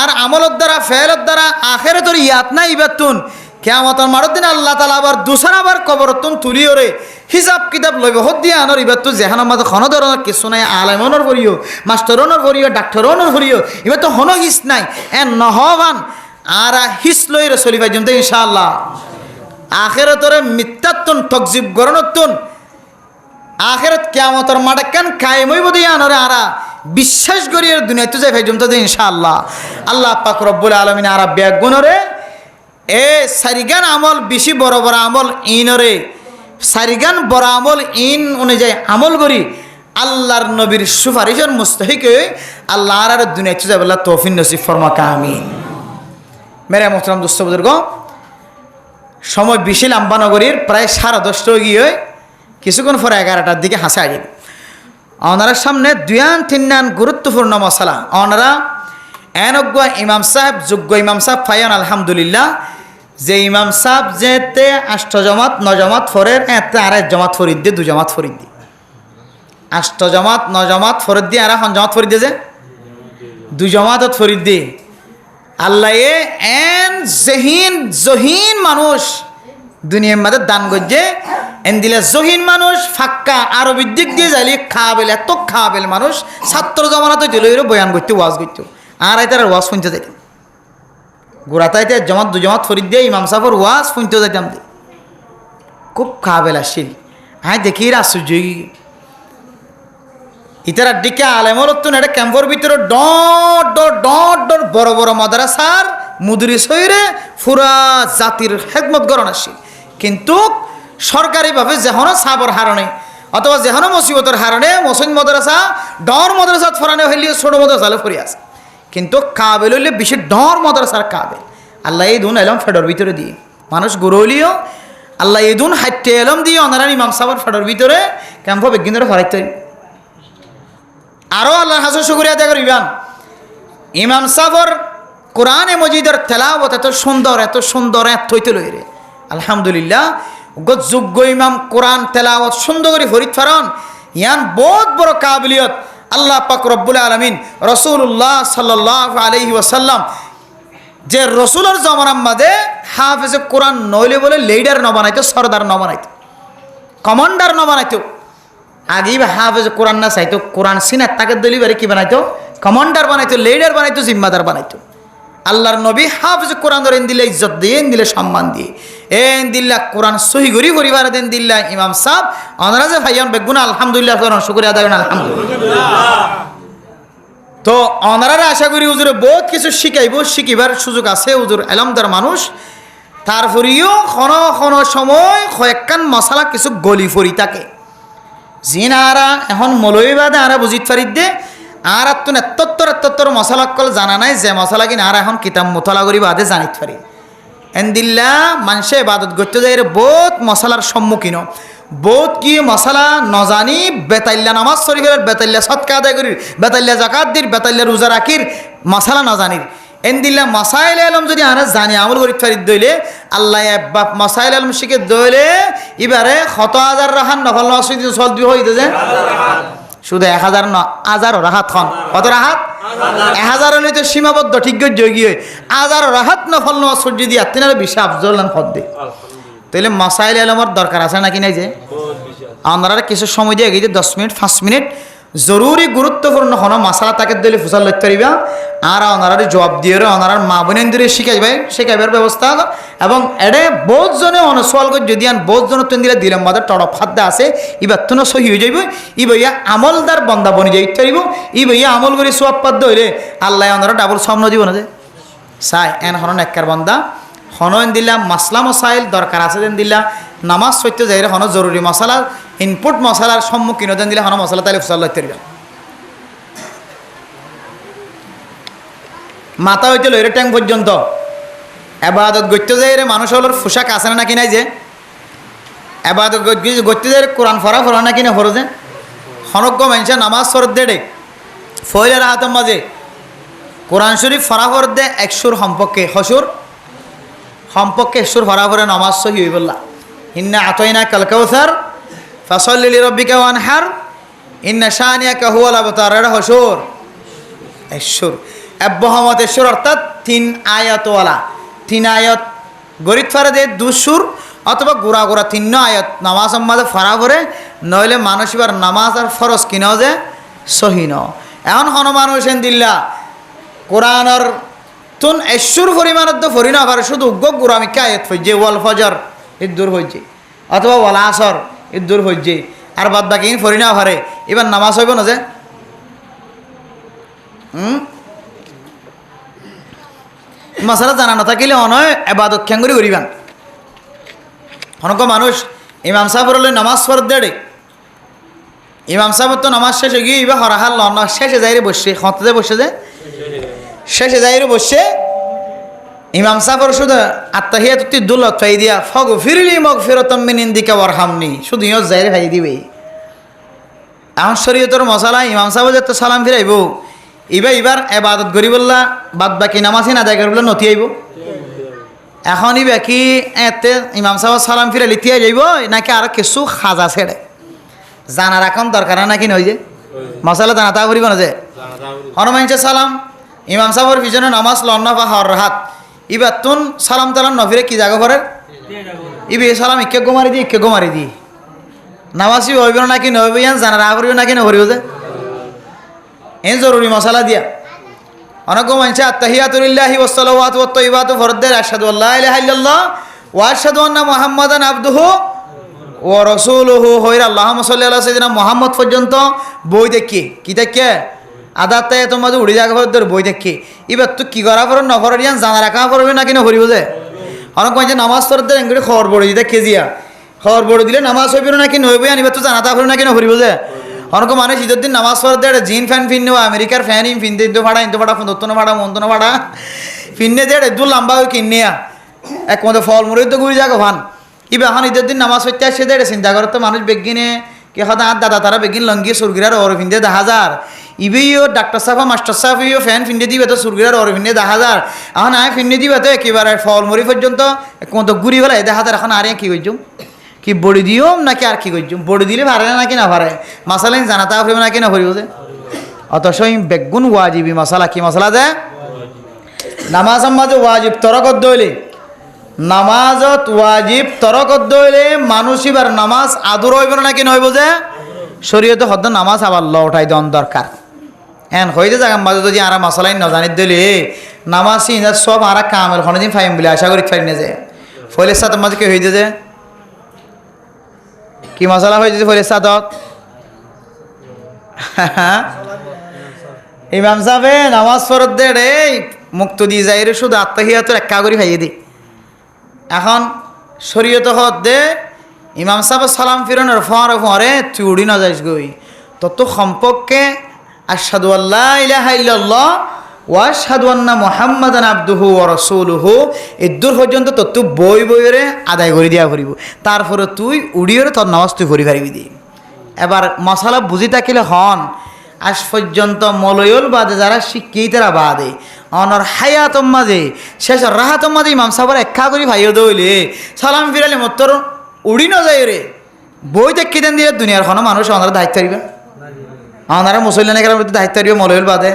আর আমলত দ্বারা ফেলত দ্বারা আখিরাতর ইয়াত না ইবাতুন কিয়ামতের মারত দিন আল্লাহ তাআলা আবার দুসরাবার কবরতুন তুলিও রে হিসাব কিতাব লইবে হদ দিয়া আনর ইবাতু যেহান আমাদের কোন ধরনের কিছু নাই আলেমনর ভরিও মাস্টারনর ভরিও ডাক্তারনর ভরিও ইবা তো হন হিস নাই এন নহবান আর হিস লইরে চলিবা জমতে ইনশাআল্লাহ আখিরাতরে মিত্তাতুন তকজিব গরনতুন আখিরাত কিয়ামতের মাঠে কেন কায়েম হইব দিয়া আনরে আরা বিশ্বাস করি আর দুনিয়াতে যাই ভাই জমতে ইনশাআল্লাহ আল্লাহ পাক রব্বুল আলামিন আরা বেগুনরে এ সারিগান আমল বেশি বড় বড় আমল ইনরে সারিগান বড় আমল ইন অনুযায়ী আমল করি আল্লাহর নবীর সুপারিশের মুস্তাহিক আল্লাহ আর দুনিয়াতে যাই বলা তৌফিক নসিব ফরমা আমিন মেরে মোহতরম দোস্ত বুজুর্গ সময় বেশি লম্বা নগরীর প্রায় 10:30 গিয়ে কিছুক্ষণ পরে 11টার দিকে হাসে আসবে ওনার সামনে 2-3 গুরুত্বপূর্ণ মশলা ওনারা এনজ্ঞ ইমাম সাহেব যোগ্য ইমাম সাহেব ফায়ান আলহামদুলিল্লাহ যে ইমাম সাহেব যেতে 8 জমাত 9 জমাত ফরের এতে আর 1 জমাত ফরিদ দিয়ে 2 জমাত ফরিদ দিয়ে 8 জমাত 9 জমাত ফরিদ দিয়ে আর 1 জমাত ফরিদ দিয়ে যে 2 জমাতত ফরিদ দিয়ে আল্লাহ এন জহিন মানুষ দুনিয়ার মধ্যে দান করছে এন দিলে জহিন মানুষ ফাক্কা আরবির দিক দিয়ে যাইলে খাবেল এত খাবেল মানুষ ছাত্র জমানাতে দিল বয়ান করতে ওয়াজ করতে আর আইতার ওয়াজ শুনতে যাইতাম গোড়াতাইতে জমাত 2 জমাত ফরিদ দিয়ে ইমাম সাহেবের ওয়াজ শুনতে যাইতাম খুব খাবেল আসছিল দেখি আশ্চর্য ইতার দিকে আলেমরত্তন এটা ক্যাম্পর ভিতরে ডট বড় বড় মাদ্রাসার মুদরিস হইরে পুরা জাতির খেদমত গরণ আসছিল কিন্তু সরকারিভাবে যেহনো সাবর হারণে অথবা যেহনো মুসিবতের হারণে মসজিদ মাদ্রাসা ডর মাদ্রাসাত ফরানে হইলে ছোট মাদ্রাসালে ফরি আছে কিন্তু কাবেল হইলে বেশি ডর মাদ্রাসার কাবেল আল্লাহ এই দুন এলম ফেডর ভিতরে দিয়ে মানুষ গরলিও আল্লাহ এই দুন হাইটে এলম দিয়ে অনারান ইমাম সাহেবের ফেডর ভিতরে ক্যাম্প বিজ্ঞান ধরে ফরাইতে আরও আল্লাহর হাজার শুকরিয়া আদায় করিবান ইমাম সাহেবের কোরআনে মজিদের তেলাওয়াত এত সুন্দর এত হইতে লইরে আলহামদুলিল্লাহ যোগ্য ইমাম কোরআন তেলাওয়াত সুন্দর করে ফরিদ ফারন ইয়ান বহুত বড় কাবিলিয়ত আল্লাহ পাক রব্বুল আলামিন রাসূলুল্লাহ সাল্লাল্লাহু আলাইহি ওয়াসাল্লাম যে রসুলের জমানার মাঝে হাফেজে কোরআন নইলে বলে লিডার ন বানাইতো, সরদার ন বানাইতো, কমান্ডার ন বানাইতো। আগেই হাফেজে কোরআন না চাইতো, কোরআন সিনার তাকে দলিবারে কি বানাইতো? কমান্ডার বানাইতো, লিডার বানাইতো, জিম্মাদার বানাইতো। আল্লাহর নবী হাফেজে কোরআন ধরে দিলে ইজ্জত দিয়ে, দিলে সম্মান দিয়ে, দিল্লা কোরআন সহি গরি পরিবার দেন দিল্লা ইমাম সাহেব ওনারা যে ভাইয়ান বেগুনা আলহামদুলিল্লাহ শুকরিয়া আদায় করেন আলহামদুলিল্লাহ। তো ওনারা আশা করি হুজুরে বহুত কিছু শিখিবার সুযোগ আছে, হুজুর এলমদার মানুষ। তারপরেও সময় কয়েকখান মশালা কিছু গলি ফরি থাকে জিনারা এখন মৌলবাদে আরা বুঝিত পারিত দে আর তো এত্তর মশালা কল জানা নাই যে মশালা কিনা আর এখন কিতাব মোতলা করি বাদে জানিত পারি। এনদিল্লা মানুষে ইবাদত করতে যায় বহুত মশালার সম্মুখীন, বহুত কি মশালা নজানি বেতাল্লা নামাজ শরীফের, বেতাল্লা সৎকা আদায় করির, বেতাল্লা জাকাত দির, বেতাল্লা রোজা রাখির মশালা নজানির। এনদিল্লা মাসাইল আলম যদি আনা জানি আমল করি ফারিদ দইলে আল্লাহ বাপ মাসাইল আলম শিখে দইলে এবারে 100,000 রাহাত নফল নসিদ চল দুই হইতে যে শুধু 1,000 রাহাত খন কত রাহাত 1,000 হলে তো সীমাবদ্ধ ঠিক যোগী হয় 1,000 রাহাত নফল নসিদ যদি আত্মিনার বেশি আফজলান ফদ দে তাহলে মাসাইল আলমের দরকার আছে নাকি নাই যে আপনারা কিছু সময় দিয়ে গিয়ে 10 মিনিট 5 মিনিট জরুরি গুরুত্বপূর্ণ হন মশালা তাকে দিলে ফুসাল লইতে পারিবা আর ওনারা জবাব দিয়ে ওনার মা বোনেন্দ্রে শিখাইবার ব্যবস্থা এবং এডে বহুত জনে অনুসল করে যদি আন বহুত জন তুন দিলে দিলাম মাদের টড়প খাদ্য আছে ইবার তো সহি হয়ে যাইব ই ভাইয়া আমলদার বন্দা বনি যাই পারিব ই ভাইয়া আমল করে সোয়াব পাদ্য হইলে আল্লাহ ওনারা ডাবল সামনে দিব না যে চাই এন হন একার বন্দা হনন দিলাম মাসলা মশাইল দরকার আছে দেন দিলা নামাজ সত্য যাই হন জরুরি মশালা ইনপুট মশালার সম্মুখীন দেন দিলে হন মশলা তাহলে ফুসাল লইতে পারিবা মাথা হইতে লইরে ট্যাং পর্যন্ত এবাদত গত্য যাই রে মানুষ হলোর পোশাক আছে না কি নাই যে এবাদত গত্য যাই কোরআন ফরা না কিনা ফরো যে হনজ্ঞ মানুষে নামাজ ফরত দে ফয়লার হাতের মাঝে কোরআন শরীফ ফরাফর দে 100 সম্পর্কে হসুর সম্পর্কে 100 ফরাফরে নামাজ সহি হই বললা ইন্না আতাইনা কাল কাউসার ফাসাল্লি লিরাব্বিকা ওয়ানহার ইন্না শানিয়াকা হুয়াল আবতার এটা হসুর 100 আব্বাহমত 100 অর্থাৎ 3 আয়াতওয়ালা 3 আয়াত গরিত ফারে দে দুসুর অথবা গুড়া 3 আয়াত নামাজ মাঝে ফরাফরে নইলে মানুষ এবার নামাজ আর ফরজ কিনাও যে সহি ন এখন হন মানুষ দিল্লা কোরআনের তুন 100 পরিমাণের তো ফরি না পারে শুধু গুড়া আমি কায়ত হইছে ওয়াল ফজর ঈদ দূর হইছে অথবা ওয়াল আসর ঈদ দূর হইছে আর বাদ বাকি ফরি না পারে এবার নামাজ হইব না যে মশালা জানা না থাকিলে অনয় এবাদত খ্যাঙ্গুরি করিবান অনেক মানুষ ইমাম সাহেব নামাজ পড় দেড়ে ইমাম সাহেব তো নামাজ শেষে গিয়ে এবার হরাহাল লন শেষে যাইরে বসে হতে বসে যে শেষে যাইরে বসে ইমাম সাহেবের শুধু আত্মাহিয়াত তুই দুলত ফাই দিয়া ফগ ফিরলি মগ ফেরতম মিনিন্দিকা ওয়ারহামনি শুধু ইয়স যাইরে ফাই দিবে এখন শরীয়তের মশালা ইমাম সাহেব যে তো সালাম ফিরাইব এবার এবাদত করি বললা বাদ বাকি নামাজই না দেয় বললে নথি আইব এখন বাকি এতে ইমাম সাহেব সালাম ফিরে লিথিয়া যাইব নাকি আর কিছু খাজা ছেড়ে জানার এখন দরকার নাকি নয় যে মশালা জানা তা করিব না যে হনুমানছে সালাম ইমাম সাহেবের পিছনে নামাজ লন্না বা হর হাত এবার তুন সালাম তালাম নফিরে কি জায়গা করে ইবে সালাম ইকে গোমারি দি নামাজি হইব নাকি নহইব ইয়ান জানার আগরিব নাকি নহরিব যে এই জরুরি মশালা দিয়া অনেক মানুষ আত্তাহিয়াতুলিল্লাহি ওয়াসসালাওয়াতু ওয়াত-তাইয়্যিবাতু ফরদ্দের আশহাদু আল্লা ইলাহা ইল্লাল্লাহ ওয়া আশহাদু আন্না মুহাম্মাদান আবদুহু ওয়া রাসূলুহু হইরা আল্লাহুম্মা সাল্লি আলা সাইয়্যিদিনা মুহাম্মদ পর্যন্ত বই দেখি কি দেখে আদাতে তোমাদের উড়ি জায়গা ফরদ্দের বই দেখি এবার তো কি করা পর নফর ইয়ান জানা রাখা পড়বে নাকি না হরিব যে অনেক মানুষ নামাজ পড়তে এঙ্গুড়ি খবর পড়ে দিতে কেজিয়া খবর পড়ে দিলে নামাজ হইব নাকি নহইব আনিবার তো জানাতা পড়বে নাকি না হরিব যে অনেক মানুষ ঈদের দিন নামাজ পড়তে জিন ফ্যান ফিন আমেরিকার ফ্যান ফিনতে ইন্দু ভাড়া দত্তন ভাড়া মন্তন ভাড়া ফিনে দেড় দু লম্বা হয়ে কিনে এক মতো ফল মুড়ি তো ঘুরি যাগো ভান ইবে এখন ঈদের দিন নামাজ পড়তে আসে দেড়ে চিন্তা করে তো মানুষ বেগিনে কে হতা আর দাদা তারা বেগিন লঙ্গি সুরগিরার ওর ফিনতে 10,000 ইবেও ডাক্তার সাফা মাস্টার সাফিও ফ্যান ফিনতে দিবে তো সুরগিরার ওর ফিনতে 10,000 এখন আয় ফিনতে দিবে তো একেবারে ফল মুড়ি পর্যন্ত এক মতো ঘুরি ফেলা 10,000 এখন আর কি কি বড়ি দিও নাকি আর কি করছো বড়ি দিলে পারে না নাকি না পারে মাসালা জানাতা হইব নাকি না হইব যে অথচ বেগুন ওয়াজিবি মশালা কি মশলা যে নামাজ মাঝে ওয়াজিব তরকত দইলে নামাজত ওয়াজিব তরকত দইলে মানুষ এবার নামাজ আদর হইব নাকি নইব যে শরীয়তে হদ্দ নামাজ আবার ল উঠাই দেওয়ান দরকার এন হইতে জায়গা মাঝে যদি আর মশলাই নজানিত দিলে নামাজ সব আর কামের কোনোদিন ফাইম বলে আশা করি ফাইন যে ফলের সাথে মাঝে কি হইতে যে কি মশলা হয়ে যেতে ফলের সাথত ইমাম সাহেবে নামাজ ফরত দে রে মুক্ত দিয়ে যাই রে শুধু আত্মাহিয়াতের একা করে ভাইয়ে দি এখন শরীয়ত হত দে ইমাম সাহেব সালাম ফিরনের ফরে তুই উড়ি না যাইস গই তত সম্পর্কে আশহাদু আল্লা ইলাহা ইল্লাল্লাহ ওয়া আশহাদু আন্না মুহাম্মাদান আবদুহু ওয়া রাসূলুহু এই দূর পর্যন্ত তত বই বইরে আদায় করে দিয়া করিব তারপরে তুই উড়িয়ে তোর নামাজ তুই করি পারিবি দি এবার মশালা বুঝি থাকিলে হন আজ পর্যন্ত মলয়ল বাদে যারা শিক্ষিত তারা বাদে অনর হায়াতম মাঝে শেষ রাহাতম মাঝে ইমাম সাহেবের একা করি ভাইও দইলে সালাম ফিরালে মতর উড়ি না যায় রে বই দেখি দেন দিলে দুনিয়ার কোনো মানুষ ওনারা দায়িত্ব দিবে ওনারা মুসল্লানে কেন দায়িত্ব দিবে মলয়ল বাদে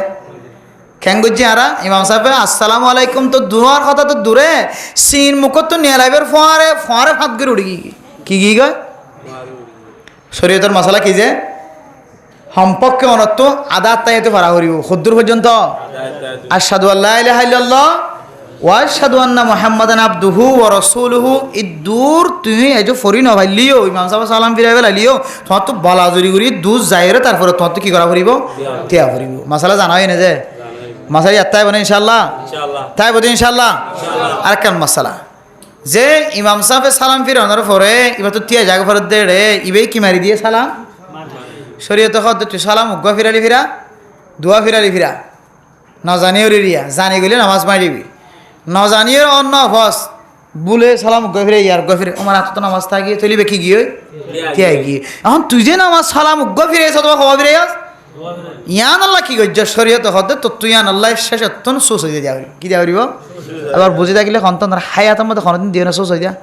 কেন করছি আরা ইমাম সাহেব আসসালামু আলাইকুম তো দুয়ার কথা তো দূরে সিন মুখত তো নিয়ে লাইবের ফোয়ারে ফাঁত করে উড়ি কি গয় শরীয়তের মশলা কি যে সম্পর্কে অনত্ব আদাত তাইতে পারা করিব সদ্দূর পর্যন্ত আশহাদু আল্লা ইলাহা ইল্লাল্লাহ ওয়া আশহাদু আন্না মুহাম্মাদান আবদুহু ওয়া রাসূলুহু ইদূর তুমি এই যে ফরি নভাইলিও ইমাম সাহেব সালাম ফিরাই বেলালিও তোমার তো বলা জুরি করি দুজ যাইরে তারপরে তোমার তো কি করা করিব তিয়া করিব মশলা জানা হয় না যে মশারি আত্মাই বনে ইনশাআল্লাহ তাই বলি ইনশাআল্লাহ আর কেন মশলা যে ইমাম সাহেব সালাম ফিরানোর পরে এবার তো তিয়া জায়গা ফেরত দে রে ইবেই কি মারি দিয়ে সালাম শরীয়ত হদ তুই সালাম উগ্গ ফিরালি ফিরা দোয়া ফিরালি ফিরা নজানিও রিয়া জানি গেলে নামাজ মারিবি নজানিও অন্য ফস বুলে সালাম উগ্গ ফিরে ইয়ার উগ্গ ফিরে আমার হাত তো নামাজ থাকি চলিবে কি গিয়ে তিয়াই গিয়ে এখন তুই যে নামাজ সালাম উগ্গ ফিরে এসে তোমার খবর ফিরে আস ইয়ান আল্লাহ কি করছ শরীয়ত হদ তো তুই ইয়ান আল্লাহ শেষ অত্যন্ত সুস হয়ে দিয়া কি দিয়া করিব আবার বুঝে থাকিলে সন্তান হায়াতের মধ্যে কোনোদিন দিয়ে না সুস হয়ে দিয়া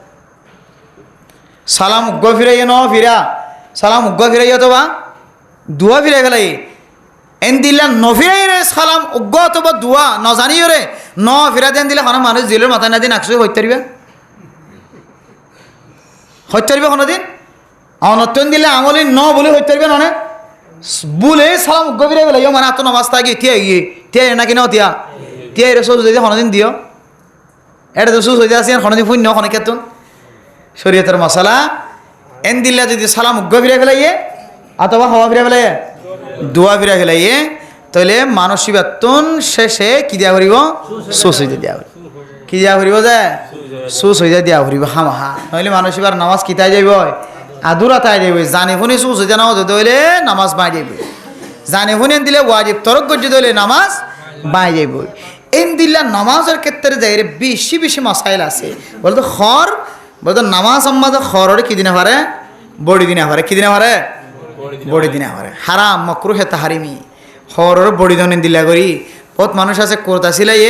সালাম উগ্গ ফিরে ন ফিরা সালাম উগ্গ ফিরে তো বা দুয়া ফিরাই ফেলাই এন দিলা নফিরাই রে সালাম উগ্গ অথবা দুয়া নজানিও রে ন ফিরা দেন দিলে কোনো মানুষ জেলের মাথায় না দিন আকসুই হইতে পারিবে কোনোদিন অনতন দিলে আঙুলি ন বলে হইতে পারবে ননে বলে সালাম উগ্গ ফিরাই ফেলাই মানে এত নামাজ থাকি তিয়া গিয়ে তিয়া নাকি ন তিয়া তিয়া এর সোজ যদি কোনোদিন দিও এটা তো সোজ হইতে আসি আর কোনোদিন শূন্য কোনো ক্ষেত্র শরীয়তের মশলা এন দিল্লা যদি সালাম উগ্গ ফিরাই ফেলাইয়ে অথবা হওয়া ফিরে ফেলাই দোয়া ফিরে ফেলাইয়ে তাহলে মানসিক বেতন শেষে কি দিয়া করিব সুস হইতে দিয়া কি দিয়া করিব যে সুস হইতে দিয়া করিব হামাহা নইলে মানসিবার নামাজ কিতাই যাইব আদুরা তাই যাইব জানি শুনি সুস হইতে নামাজ হইতে হইলে নামাজ বাই যাইব জানি শুনি দিলে ওয়াজিব তরক করতে হইলে নামাজ বাই যাইব এন দিল্লা নামাজের ক্ষেত্রে যাই রে বেশি বেশি মশাইল আছে বলতো বলতো নামাজ সম্মাদ খরে কি দিনে পারে বড়ি দিনে পারে কি দিনে পারে বড়ি দিনে পারে হারাম মকরু হেতা হারিমি হরর বড়ি ধনে দিলা করি বহুত মানুষ আছে কোরতা সিলাই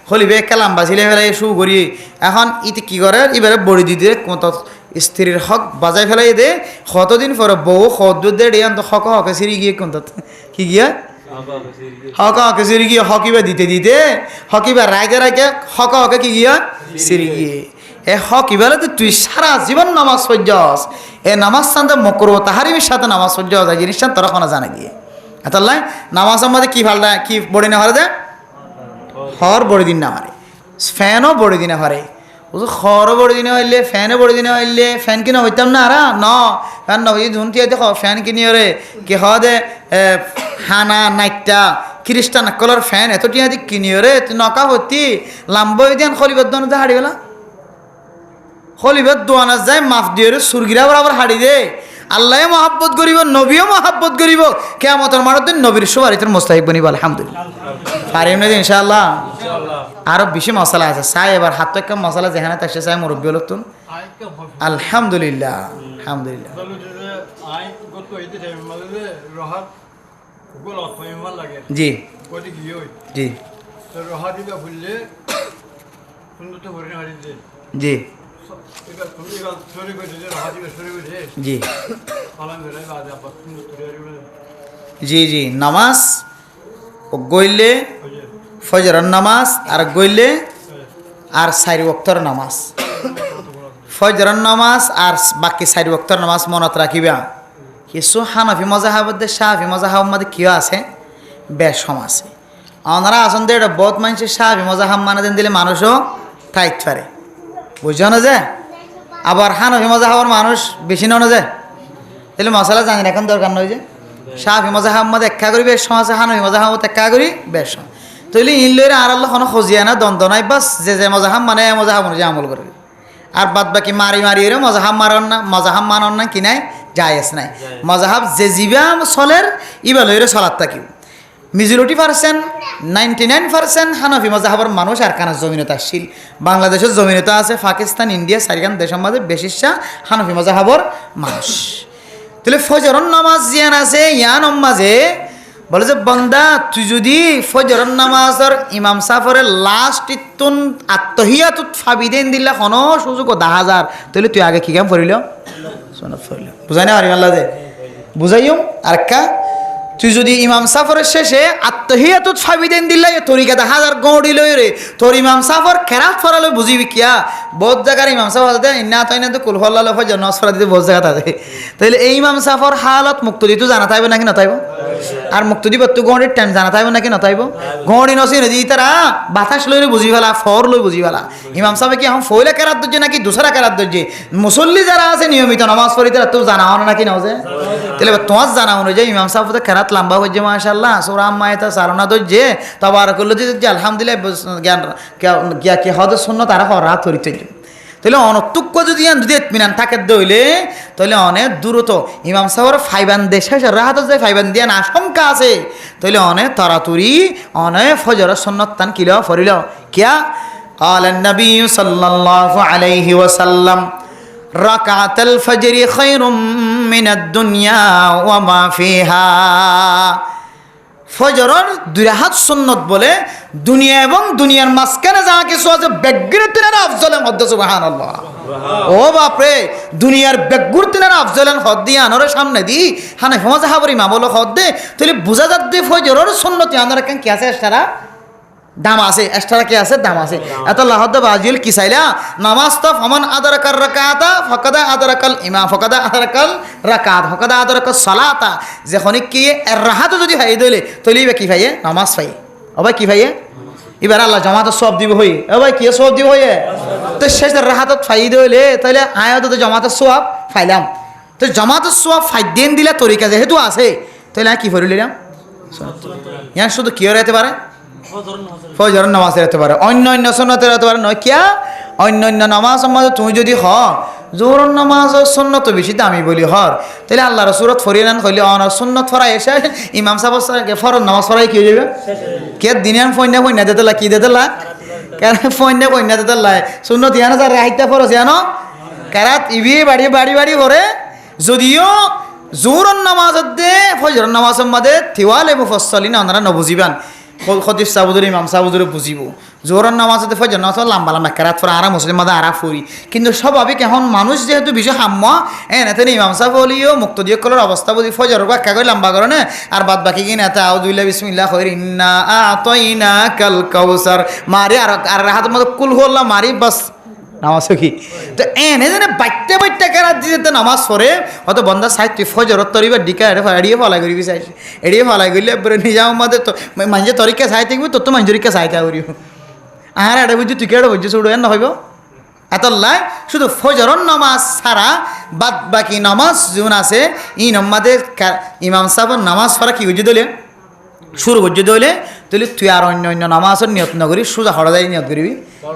হলিবে কালাম্বা সিলাই ফেলাই শু করি এখন ইতি কি করে এবারে বড়ি দিতে কত স্ত্রীর হক বাজাই ফেলাই দে কতদিন পরে বউ সদুর দে হক হকে সিরি গিয়ে কোন কি গিয়া হকে সিরি গিয়ে হকিবা দিতে হকিবা রাগে হকে কি গিয়া সিরি গিয়ে এ হক ইবারে তুই সারা জীবন নামাজ পড়ছস এ নামাজ সানতে মকরু তাহারিমের সাথে নামাজ পড়ছস এই জিনিসটা তোরা কোনো জানা গিয়ে এতাল্লাই নামাজের মধ্যে কি ফালটা কি বড়ি না হারে দে হর বড়ি দিন না হারে ফ্যানও বড়ি দিনে হারে বুঝো খরও বড়ি দিনে হইলে ফ্যানও বড়ি দিনে হইলে ফ্যান কিনে হইতাম না আরা ন ফ্যান নই ধুনতি দেখো ফ্যান কিনি রে কি হদে হানা নাইটটা খ্রিস্টান কলর ফ্যান এত টিয়া দি কিনি রে তুই নকা হতি লাম্বই দেন খলিবদ্দন হাড়ি গেলা হলিবের দোয়ানা যায় মাফ দিয়ে সুরগিরা বরাবর হাড়ি দে আল্লাহ মহাব্বত করিব নবীও মহাব্বত করিব কেয়ামতের মাঠত নবীর সুবারিতের মোস্তাহিক বনিব আলহামদুলিল্লাহ পারিম না ইনশাআল্লাহ আরো বেশি মশলা আছে চাই এবার হাত একটা মশলা যেখানে থাকছে চাই মুরব্বী হল তুন আলহামদুলিল্লাহ আলহামদুলিল্লাহ জি জি জি জি জি জি নামাজ ও গইলে ফজরের নামাজ আর গইলে আর 4 ওয়াক্তের নামাজ ফজরের নামাজ আর বাকি 4 ওয়াক্তের নামাজ মনত রাখিবা কিছু হানাফি মাযহাবতে শাফি মাযহাব মধ্যে কি আছে বেশম আছে ওনারা আসন দে এটা বহুত মানুষ শাফি মাযহাব মানে দেন দিলে মানুষও টাইট পারে বুঝছো না যে আবার হানাফি মাযহাবের মানুষ বেশি না যায় তাহলে মশলা জানি এখন দরকার নয় যে শাফি মাযহাব মধ্যে একা করি বেশম আছে হানাফি মাযহাব একা করি বেশম তাহলে ইন লইরা আর আল্লাহ কোনো খজিয়া না দ্বন্দ্ব নাই বাস যে মাযহাব মানে মাযহাব অনুযায়ী আমল করে আর বাদ বাকি মারি মারি এর মাযহাব মানন না কি নাই জায়েজ নাই মাযহাব যে জিবা চলের ইবা লইরে চলাত থাকি মেজরিটি পার্সেন্ট 99% হানাফি মাযহাবের মানুষ আর কানা জমিনতা আসছিল বাংলাদেশের জমিনতা আছে পাকিস্তান ইন্ডিয়া চারিখান দেশের মাঝে বেশিরশা হানাফি মাযহাবের মানুষ তাহলে ফজরের নামাজ জিয়ান আছে ইয়ান মাঝে বলে যে বন্দা তুই যদি ফজরের নামাজের ইমাম সাফরের লাস্ট ইতুন আত্মহিয়াতুত ফাবিদেন দিলা কোনো সুযোগ 10,000 তাহলে তুই আগে কি কাম করিল সুন্নাত পড়িল বুঝাই না আরিম আল্লাহ দে বুঝাইও আরেকটা তুই যদি ইমাম সাফরের শেষে আত্মহিয়াতুত ফাবিদেন দিলা এ তরিকা 10,000 গড়ি লই রে তোর ইমাম সাফর কেরাত ফরালে বুঝিবি কিয়া বহুত জায়গার ইমাম সাফর আছে ইন্না তাইনা তো কুল হল্লাহ ফজর নামাজ পড়া দিতে বহুত জায়গা আছে তাহলে এই ইমাম সাফর হালত মুক্তদি তো জানা তাইবে নাকি না তাইব আর মুক্তদি বত্তু গড়ির টাইম জানা তাইব নাকি না তাইব গড়ি নসি নদি তারা বাতাস লইরে বুঝি ফেলা ফর লই বুঝি ফেলা ইমাম সাহেব কি এখন ফইলা কেরাত দজ্জে নাকি দুসরা কেরাত দজ্জে মুসল্লি যারা আছে নিয়মিত নামাজ পড়ি তারা তো জানা হন নাকি না যে তাহলে তোমার জানা অনুযায়ী ইমাম সাহেব তো কেরাত লম্বা হচ্ছে মাশাআল্লাহ সূরা আম্মায়তা সারনা দজ্জে তাবারাকাল্লাহ যে আলহামদুলিল্লাহ জ্ঞান কি হদ সুন্নাত তারা রাত হইতে তাহলে অনতুক্য যদি ইতমিনান থাকে দইলে তাহলে অনেক দূরত ইমাম সাহেবের ফাইবান দেশে রাহাত যায় ফাইবান দিয়া আশঙ্কা আছে তাহলে অনেক তাড়াতাড়ি অনেক ফজর সুন্নাত তান কিলো ফরিল কিয়া قال النبي صلى الله عليه وسلم ركعة الفجر خير من الدنيا وما فيها ফজরের 2 রাকাত সুন্নাত বলে দুনিয়া এবং দুনিয়ার মাঝখানে যা কিছু আছে বেগগুরতিনের আফজলেন হদ সুবহানাল্লাহ ও বাপ রে দুনিয়ার বেগগুরতিনের আফজলেন হদ দিয়া আনরে সামনে দি হানাফি মাযহাবের ইমাম হলো হদ দে তাহলে বুঝা যাচ্ছে ফজরের সুন্নাত আনরে কেন কি আছে এক্সট্রা দাম আছে এক্সট্রা কি আছে দাম আছে এত লাহদ বাজিল কি চাইলা নামাজ তো ফমান আদরাকার রাকাতা ফাকাদা আদরাকাল ইমাম ফাকাদা আদরাকাল রাকাত ফাকাদা আদরাকাস সালাতা যখন কি রাহাত যদি হাই দইলে তলিবে কি ভাইয়ে নামাজ পাই ও ভাই কি ভাইয়ে এবার আল্লাহ জামাত সব দিব হই ও ভাই কি সব দিব হইয়ে তো শেষ রাহাত ফাই দইলে তাহলে আয়াত তো জামাত সওয়াব ফাইলাম তো জামাত সওয়াব ফাই দেন দিলা তরিকা যেহেতু আছে তাহলে কি ফরিলাম ইয়ার শুধু কি হইতে পারে ফজরের নামাজ হতে পারে অন্য সুন্নতের হতে পারে নয় কিয়া অন্য নামাজের মধ্যে তুমি যদি জোহরের নামাজ সুন্নত বেশি দামি বলি তাহলে আল্লাহ রসুলত ফরিয়ে হইলে সুন্নত ফরাই এসে ইমাম সাহেব ফরজ নামাজ ফরাই কি হয়ে যাবে কে দিনে ফৈন্যা দিতেলা কি দিতেলা কেন ফৈন্যা দিতেলা সুন্নত ইয়ানো যার রাহিত্যা ফরজ ইয়ানো কেরাত ইবি বাড়ি করে যদিও জোহরের নামাজের দে ফজরের নামাজের মধ্যে থিওয়ালে মুফাসসালিন ওনারা নবুঝিবান খতিব সাহুদুর ইমাম সাহুদুরে বুঝিব জোহরের নামাজতে ফজর নামাজ লম্বা কেরাত ফরা আরা মুসলিম মাদা আরা ফুরি কিন্তু স্বাভাবিক এখন মানুষ যেহেতু বিষয় হাম্য এতে ইমাম সাহেব হলিও মুক্ত দিয়ে কলার অবস্থা বুঝি ফজর ব্যাখ্যা করে লম্বা করে না আর বাদ বাকি কিনে এতে আউযুবিল্লাহি বিসমিল্লাহ খৈর ইন্না আতাইনাকাল কাউসার মারি আর হাতের মধ্যে কুল হল্লা মারি বাস নামাজ কি তো এনে যেন বাইতে কেরাত দিতে নামাজ পড়ে অত বন্ধা সাহিত্য ফজর তরিবা ডিকা এড়িয়ে ফলাই করিবি চাইছে এড়িয়ে ফলাই করলে নিজাম মধ্যে তো মানুষের তরিকা চাই থাকবি তোর তো মানুষরিকা চাইতা করিব আর এটা বুঝছি তুই কেটে বুঝছি শুধু এন নহইব এত লাই শুধু ফজরের নামাজ ছাড়া বাদ বাকি নামাজ যোন আছে ই নমাদের ইমাম সাহেবের নামাজ পড়া কি বুঝি দিলে শুরু বুঝি দিলে তাহলে তুই আর অন্য নামাজের নিয়ত নকরি সোজা হরা যাই নিয়ত করিবি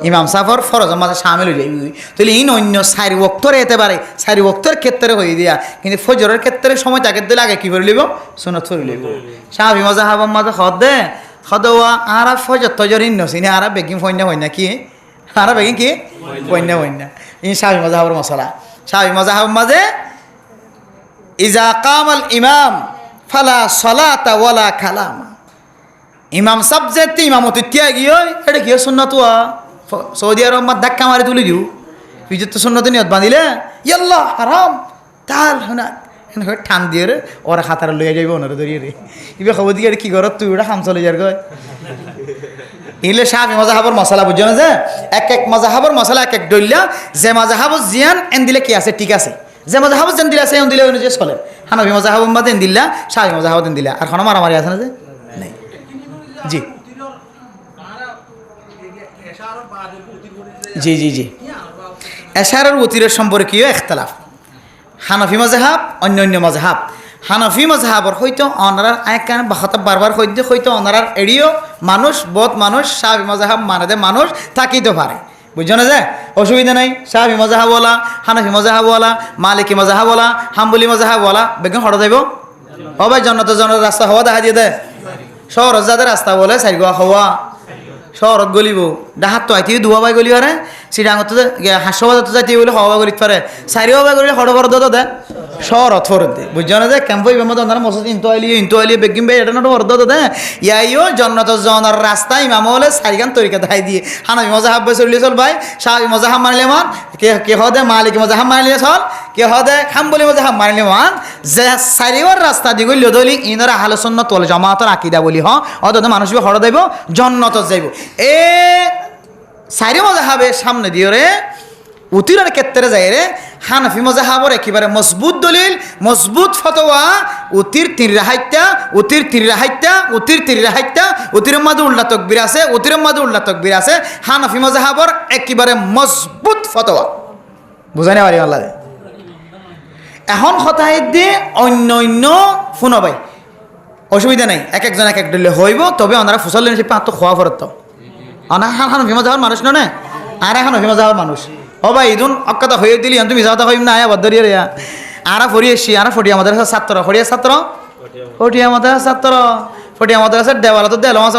ইমাম সাহেবর ফরজের মাঝে সামিল হয়ে যাবি তাহলে ইন অন্য 4 ওয়াক্তরে এতে পারে 4 ওয়াক্তের ক্ষেত্রে হয়ে দিয়া কিন্তু ফজরের ক্ষেত্রে সময় তাকে দিলে আগে কি করে লিব সুন্নাত করে লিব শাফি মাযহাবের মাঝে খদওয়া আরা ফজর তজর ইন নসিনে আরা বেগিং ফইনা হইনা কি আরা বেগিং কি ফইনা ইন শাফি মাযহাবের মশলা শাফি মাযহাবের মাঝে ইজা কামাল ইমাম ফালা সালাতা ওয়ালা কালাম ইমাম সাবজেক্ট ইমামতি ত্যাগী এটা কি সুন্নাত সৌদি আরব ধাক্কা মারি তুলি দিও ফিজত তো সুন্নতে নিয়ত বাঁধিলে ইয়াল্লাহ হারাম তাল না ঠান দিয়ে রে ওরা খাতারে লইয়া যাইব ওনারা ধরিয়ে রে ইবে খবর দিয়ে কি কর তুই ওটা খাম চলে যার কয় ইলে শাফি মাযহাবর মশলা বুঝছো না যে এক এক মাযহাবর মশলা এক এক ডইলা যে মাযহাবর জিয়ান এন দিলে কি আছে ঠিক আছে যে মাযহাবর যেন দিলে আছে এন দিলে অনুযায়ী চলে হানাফি মাযহাবর মধ্যে এন দিলা শাফি মাযহাবর এন দিলা আর কোনো মারামারি আছে না যে নাই জি জি জি জি এশার আর ওতিরের সম্পর্কীয় ইখতিলাফ হানাফি মাযহাব অন্য মাযহাব হানাফি মাযহাবর হয়তো অনারার আয়কান বাহাতা বারবার হয়তো অনারার এড়িও মানুষ বহুত মানুষ শাফি মাযহাব মানে দে মানুষ থাকিতে পারে বুঝছো না যে অসুবিধা নাই শাফি মাযহাবওয়ালা হানাফি মাযহাবওয়ালা মালিকি মাযহাবওয়ালা হাম্বলি মাযহাবওয়ালা বেগম হড়া যাইব ও ভাই জন্নত রাস্তা হওয়া দেখা দিয়ে দে শহর যাদের রাস্তা বলে সাইগোয়া হওয়া শহরত গলিব ডাহাত তো আইতে দুয়া বাই গলি পারে শ্রীডাঙ্গত হাস্যবাজার তো যাইতে বলে হওয়া গলিত পারে চারিও বাই গলি হড় বড় দে শহরত ফরত দে বুঝছো না যে ক্যাম্প মতো ওনারা মসজিদ ইন্তু আইলি বেগিম ভাই এটা না হড় দে ইয়াইও জন্নত জনের রাস্তা ইমাম হলে সারিগান তরিকা দেখাই দিয়ে হানাফি মাযহাব চললে চল ভাই শাফি মাযহাব মানলে মান কে হদে মালিকি মাযহাব মানলে চল কে হদে হাম্বলি মাযহাব মানলে মান যে চারিওর রাস্তা দি গলি দলি ইনরা আহলে সুন্নাত ওয়াল জামাতের আকীদা বলি হ অদতে মানুষ হড় দেব জন্নত যাইব এ চারি মাযহাবে সামনে দিয়ে রে উতিরের ক্ষেত্রে যায় রে হানাফি মাযহাবর একেবারে মজবুত দলিল মজবুত ফতোয়া উতির তিররাহাইত্যা উতিরের মাঝে উল্টা তকবির আছে হানাফি মাযহাবর একেবারে মজবুত ফতোয়া বুঝাই না পারি আল্লাহ এখন কথাই দিয়ে অন্য ফোন ভাই অসুবিধা নাই এক একজন এক এক দলে হইব তবে ওনারা ফুসল সে পাঁচ তো খোয়া ফরত হানাফি মাযহাবর মানুষ নয় আর হানাফি মাযহাবর মানুষ ও ভাই ইদুন অক্কাতা হয়ে দিলি তুমি যাওয়া হইম না আয়া বদরিয়া রেয়া আরা ফরি এসি আরা ফটিয়া আমাদের ছাত্র ফটিয়া আমাদের আছে দেওয়ালতো দেলম আছে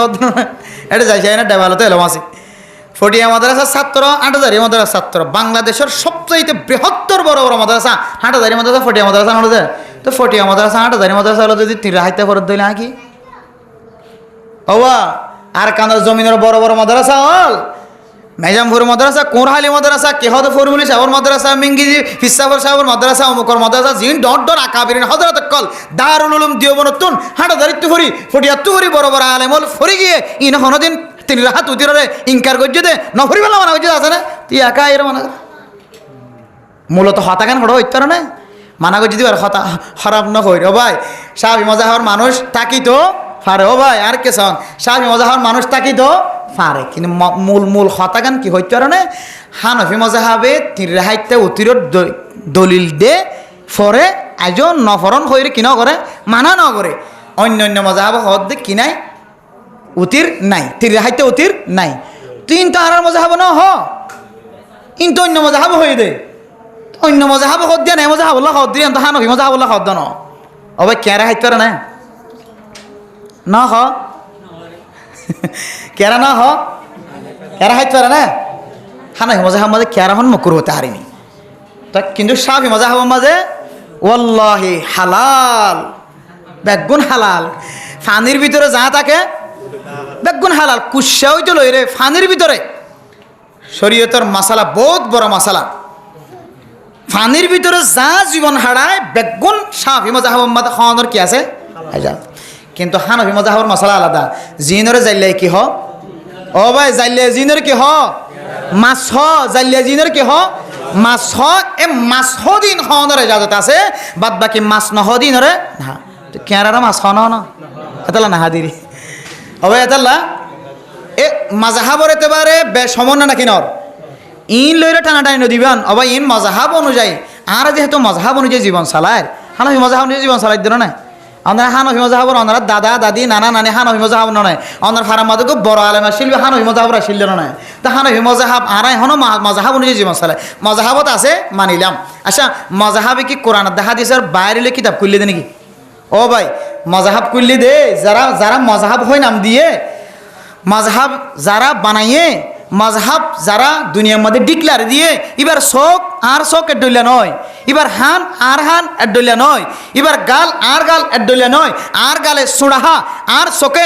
এটা যাইছে না দেওয়ালতো এলম আছে ফটিয়া মাদ্রাসার ছাত্র আটাজারি মাদ্রাসার ছাত্র বাংলাদেশের সবচাইতে বৃহত্তর বড় বড় মাদ্রাসা হাটাজারি মাদ্রাসা ফটিয়া মাদ্রাসা নড়ে তো ফটিয়া মাদ্রাসা হাটাজারি মাদ্রাসা হলো যদি তিন হাইতে ফরত দিলে কি হওয়া আর কান্দার জমিনের বড় বড় মাদ্রাসা হল মেজামপুর মাদ্রাসা কোরহালি মাদ্রাসা কেহদ ফরুলি সাবর মাদ্রাসা মিঙ্গিজি ফিসাফর সাবর মাদ্রাসা অমুকর মাদ্রাসা জিন ডট আকাবিরিন হযরত কল দারুল উলুম দিওবনতুন হাটাজারিত্তু ফরি ফটিয়াত্তু ফরি বড় বড় আলেমল ফরি গিয়ে ইন হনদিন তিন রাহাত উতিরে ইনকার করছে দে নফরি বেলা মানা করছে আছে না তুই একা এর মানা মূলত হতাকান হড় হইতে না মানা করছে দিবার হতা খারাপ ন হই ও ভাই শাফি মাযহাবর মানুষ থাকি তো পারে ও ভাই আর কেসন শাফি মাযহাবর মানুষ থাকি তো পারে কিন্তু মূল হতাকান কি হইতে না হানাফি মাযহাবে তিন রাহাইতে উতির দলিল দে ফরে এজন নফরন হইরে কি ন করে মানা ন করে অন্য মাযহাব হদ দে কি নাই উতির নাই তির হাইতে উতির নাই তিন তো আর মজাহাব না হ কিন্তু অন্য মজাহাব হয়ে দে অন্য মজাহাব হদ দিয়া নাই মজাহাবুল্লাহ হদ দিয়ে তো হানফি মজাহাবুল্লাহ হদ ন ও ভাই কেরা হাইতে না না হ কেরা না হ কেরা হাইতে না হানফি মজাহাব মাঝে কেরা হন মকুর হতে হারিনি তা কিন্তু শাফি মজাহাব মাঝে ওয়াল্লাহি হালাল বেগুন হালাল ফানির ভিতরে যা থাকে বেগুন হালাল কুশা হইতে লই রে ফানির ভিতরে শরীয়তের মাসালা বহুত বড় মাসালা ফানির ভিতরে যা জীবন হারায় বেগুন শাফি মাযহাব মাতে খাওয়ানোর কি আছে আজাদ কিন্তু হানাফি মাযহাবের মাসালা আলাদা জিনরে জাইলে কি হ ও ভাই জাইলে জিনরে কি হ মাছ হ জাইলে জিনরে কি হ মাছ হ এ মাছ হ দিন খাওয়ানোর ইজাজত আছে বাদ বাকি মাছ নহ দিনরে না তো কেরারা মাছ খাওয়ানো না এতলা না হাদিরি হবে এতাল্লা এ মাযহাবর এতেবারে সমন্বয় নাকি নর ইন লইরে টানাটানি নদীবান অবা ইন মাযহাব অনুযায়ী আর যেহেতু মাযহাব অনুযায়ী জীবন চালায় হানাফি মাযহাব অনুযায়ী জীবন চালাই দিল না আমরা হানাফি মাযহাবর আমরা দাদা দাদি নানা নানি হানাফি মাযহাব নয় আমরা ফারাম মাদক বড় আলেম শিল্পী হানাফি মাযহাবর শিল্প নয় তো হানাফি মাযহাব আর এখনো মাযহাব অনুযায়ী জীবন চালায় মাযহাবত আছে মানিলাম আচ্ছা মাযহাবে কি কোরআন দেখা দিয়েছে আর বাইরে কিতাব খুললে দে নাকি ও ভাই মাযহাব খুললে দে যারা মাযহাব হয় নাম দিয়ে মাযহাব যারা বানাইয়ে মজহাব যারা দুনিয়ার মধ্যে ডিক্লার দিয়ে এবার চোখ আর চোখ এডলিয়া নয়, এবার হান আর হান এডলিয়া নয়, এবার গাল আর গাল এডলিয়া নয়, আর গালে সুড়াহা আর চোখে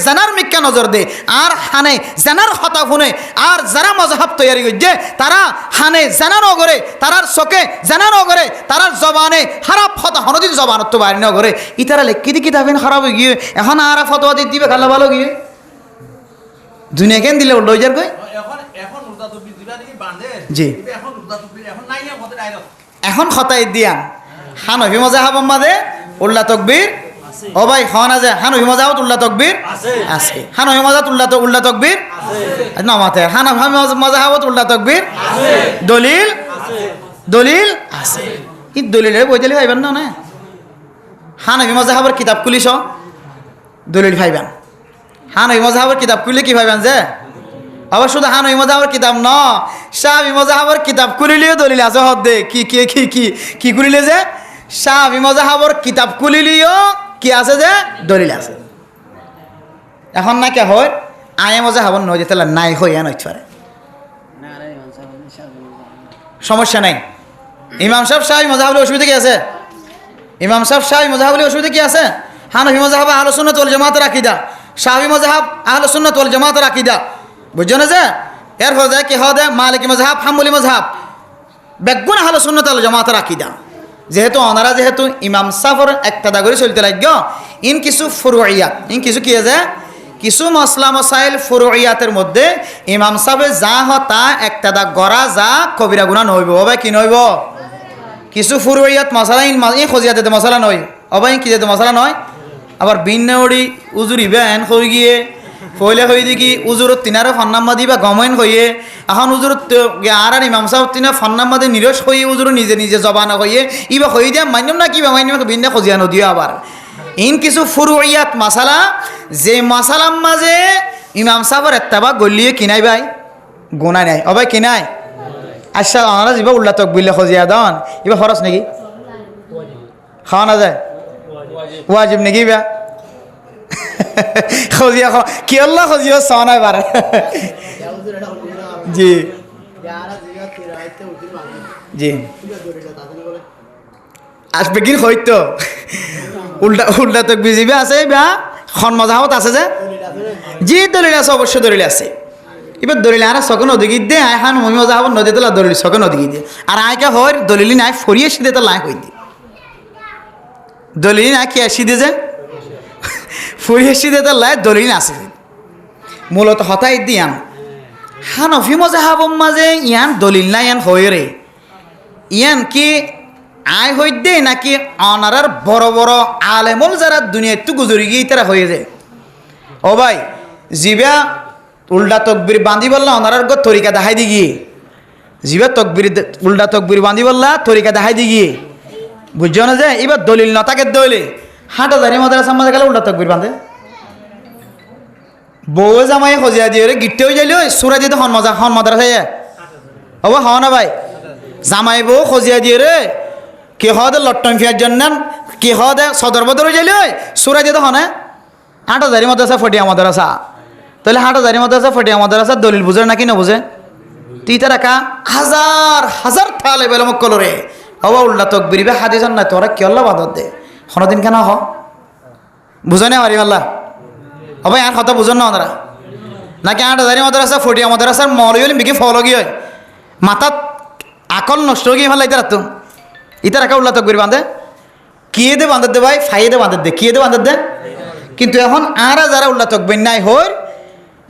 জেনার মিক্কা নজর দে, আর হানে জেনার হতা শুনে, আর যারা মজহাব তৈরি করছে তারা হানে জেনা নগরে, তারার চোখে জেনা নগরে, তারার জবানে খারাপ হতা হনদিন জবানত তো বাইরে নগরে, ইতারা লেখি দি কিতাবেন খারাপ হয়ে গিয়ে এখন আর ফতোয়া দিবে খালা ভালো গিয়ে দুনিয়া কেন দিলে উল্টো যার কই জি এখন খতাই দিয়ান হানফি মজাহাব মাঝে উল্লা তকবীর ও ভাই হন আছে হানফি মজাহাবত উল্লা তকবীর আছে, হানফি মজাহাবত উল্লা তকবীর না মাতে হানফি মজাহাবত উল্লা তকবীর দলিল দলিল আছে, ই দলিলে বই দিলে ভাইবেন না না হানফি মজাহাবের কিতাব খুলিস দলিল ভাইবেন, হানফি মজাহাবের কিতাব খুললে কি ভাইবেন যে আবার শুধু হানফি মজাহাবের কিতাব ন শাফি মজাহাবের কিতাব খুলিলেও দলিল আছে হদ দে কি কি কি কি কি খুলিলে যে শাফি মজাহাবের কিতাব খুলিলেও কি আছে যে দলিল আছে। এখন না কে হয় আয়ে মজাহাবর নয় যে তাহলে নাই হইয়া নইতে পারে সমস্যা নাই। ইমাম সাহেব শাফি মজাহাবের অসুবিধা কি আছে? ইমাম সাহেব শাফি মজাহাবের অসুবিধা কি আছে? হানফি মজাহাব আহলুস সুন্নাত ওয়াল জামাতের আকীদা, শাফি মজাহাব আহলুস সুন্নাত ওয়াল জামাতের আকীদা, বুঝছো না যে এর ফলে কি হবে মালিকি মজাহাব হাম্বলি মজাহাব বেগুন আহলুস সুন্নাত ওয়াল জামাতের আকীদা, যেহেতু ওনারা যেহেতু ইমাম সাফর একতাদা করে চলতে লাগবে ইন কিছু ফুরুইয়াত ইন কিছু কি আছে কিছু মসলা মসাইল ফুরুইয়াতের মধ্যে ইমাম সাহেব যা হতা একতাদা গড়া যা কবিরা গুনাহ নইব হবে কি নইব কিছু ফুরুইয়াত মশলা ইন খজিয়াতে মশলা নয় অবাই কি যেতে মশলা নয় আবার বিন্নড়ি উজুরি বেন হয়ে গিয়ে ফইলে হয়ে দেখি উজুরত তিনারে ফন্নাম্মা দিবা গমইন হইয়ে এখন উজুরত আর ইমাম সাহেব তিনা ফন্নাম্মা দিয়ে নিরস হয়ে উজুর নিজে নিজে জবানা হইয়ে ইবা হয়ে দিয়া মান্যম না কিবা মান্যম ভিন্ন খজিয়া নদিও আবার ইন কিছু ফুরুইয়াত মশালা যে মশালার মাঝে ইমাম সাহেবের এত্তাবা গলিয়ে কিনাই ভাই গোনাই নাই অবাই কিনাই আচ্ছা আমরা যাবা উল্লা তক বিল্লা খজিয়া দন ইবা খরচ নাকি খাওয়া না যায় ওয়াজিব নাকি বা খজিয়া কি আল্লাহ খজিয়া সানাই পারে জি জি আসবে কি হইতো উল্টা উল্টা তক বিজিবে আছে বা খন মজাহাবত আছে যে জি দলিল আছে অবশ্যই দলিল আছে এবার দলিল আর সকন অধিকি দে আই হান মই মজাহাবত নদী তোলা দলিল সকন অধিকি দিয়ে আর আইকা হয় দলিলি নাই ফরিয়ে সিদে তো লাই হই দিয়ে দলিল না কি আসি দিয়ে যে ফরিয়ে সিদে তো লাই দলিল আছে মূলত হতাই দিয়ান হানফি মজাহাবম মাঝে ইয়ান দলিল না ইয়ান হয়ে রে ইয়ান কি আয় হই দে নাকি অনারার বড় বড় আলেমল যারা দুনিয়া একটু গুজরি গিয়ে তারা হয়ে যায় ও ভাই জিবা উল্টা তকবির বাঁধি বললা অনারার গো তরিকা দেখাই দি গিয়ে জিবা তকবির উল্টা তকবির বাঁধি বললা তরিকা দেখাই দি গিয়ে বুঝছো না যে এবার দলিল না থাকে দলে হাঁটা জানি মাদ্রাসা মাঝে গেলে উল্টা তকবির বাঁধে বউ জামাই খজিয়া দিয়ে রে গিট্টে হয়ে যাইলে সুরা দিয়ে হন মাদ্রাসা হব হওয়া না ভাই জামাই বউ খজিয়া দিয়ে রে কে হদে লট্টন ফিয়ার জন্য কে হদে সদর বদর হয়ে যাইলে সুরা দিয়ে হনে হাঁটা জারি মাদ্রাসা ফটিয়া মাদ্রাসা তাহলে হাঁটা জারি মাদ্রাসা ফটিয়া মাদ্রাসা দলিল বুঝে নাকি না বুঝে তুই তারা কা হাজার হাজার থালে বেলে মুখ কলরে হবা উল্টা তক বিরিবে হাদিস না তোরা কি আল্লাহ বাদত দে কোনোদিন কেন হ বুঝে না মারি আল্লাহ হবাই আর কথা বুঝেন না ওনারা নাকি হাঁটা জারি মাদ্রাসা ফটিয়া মাদ্রাসার মল হইলে বিকি ফল গিয়ে মাথাত আকল নষ্ট গিয়ে ভালো লাগতে রাখতো ইতা রাখা উল্লা তকবির বাঁধে কিয়ে দে বাঁধে দে ভাই ফাইয়ে দে বাঁধে দে কিয়ে দে বাঁধে দে কিন্তু এখন আর যারা উল্লা তকবির নাই হর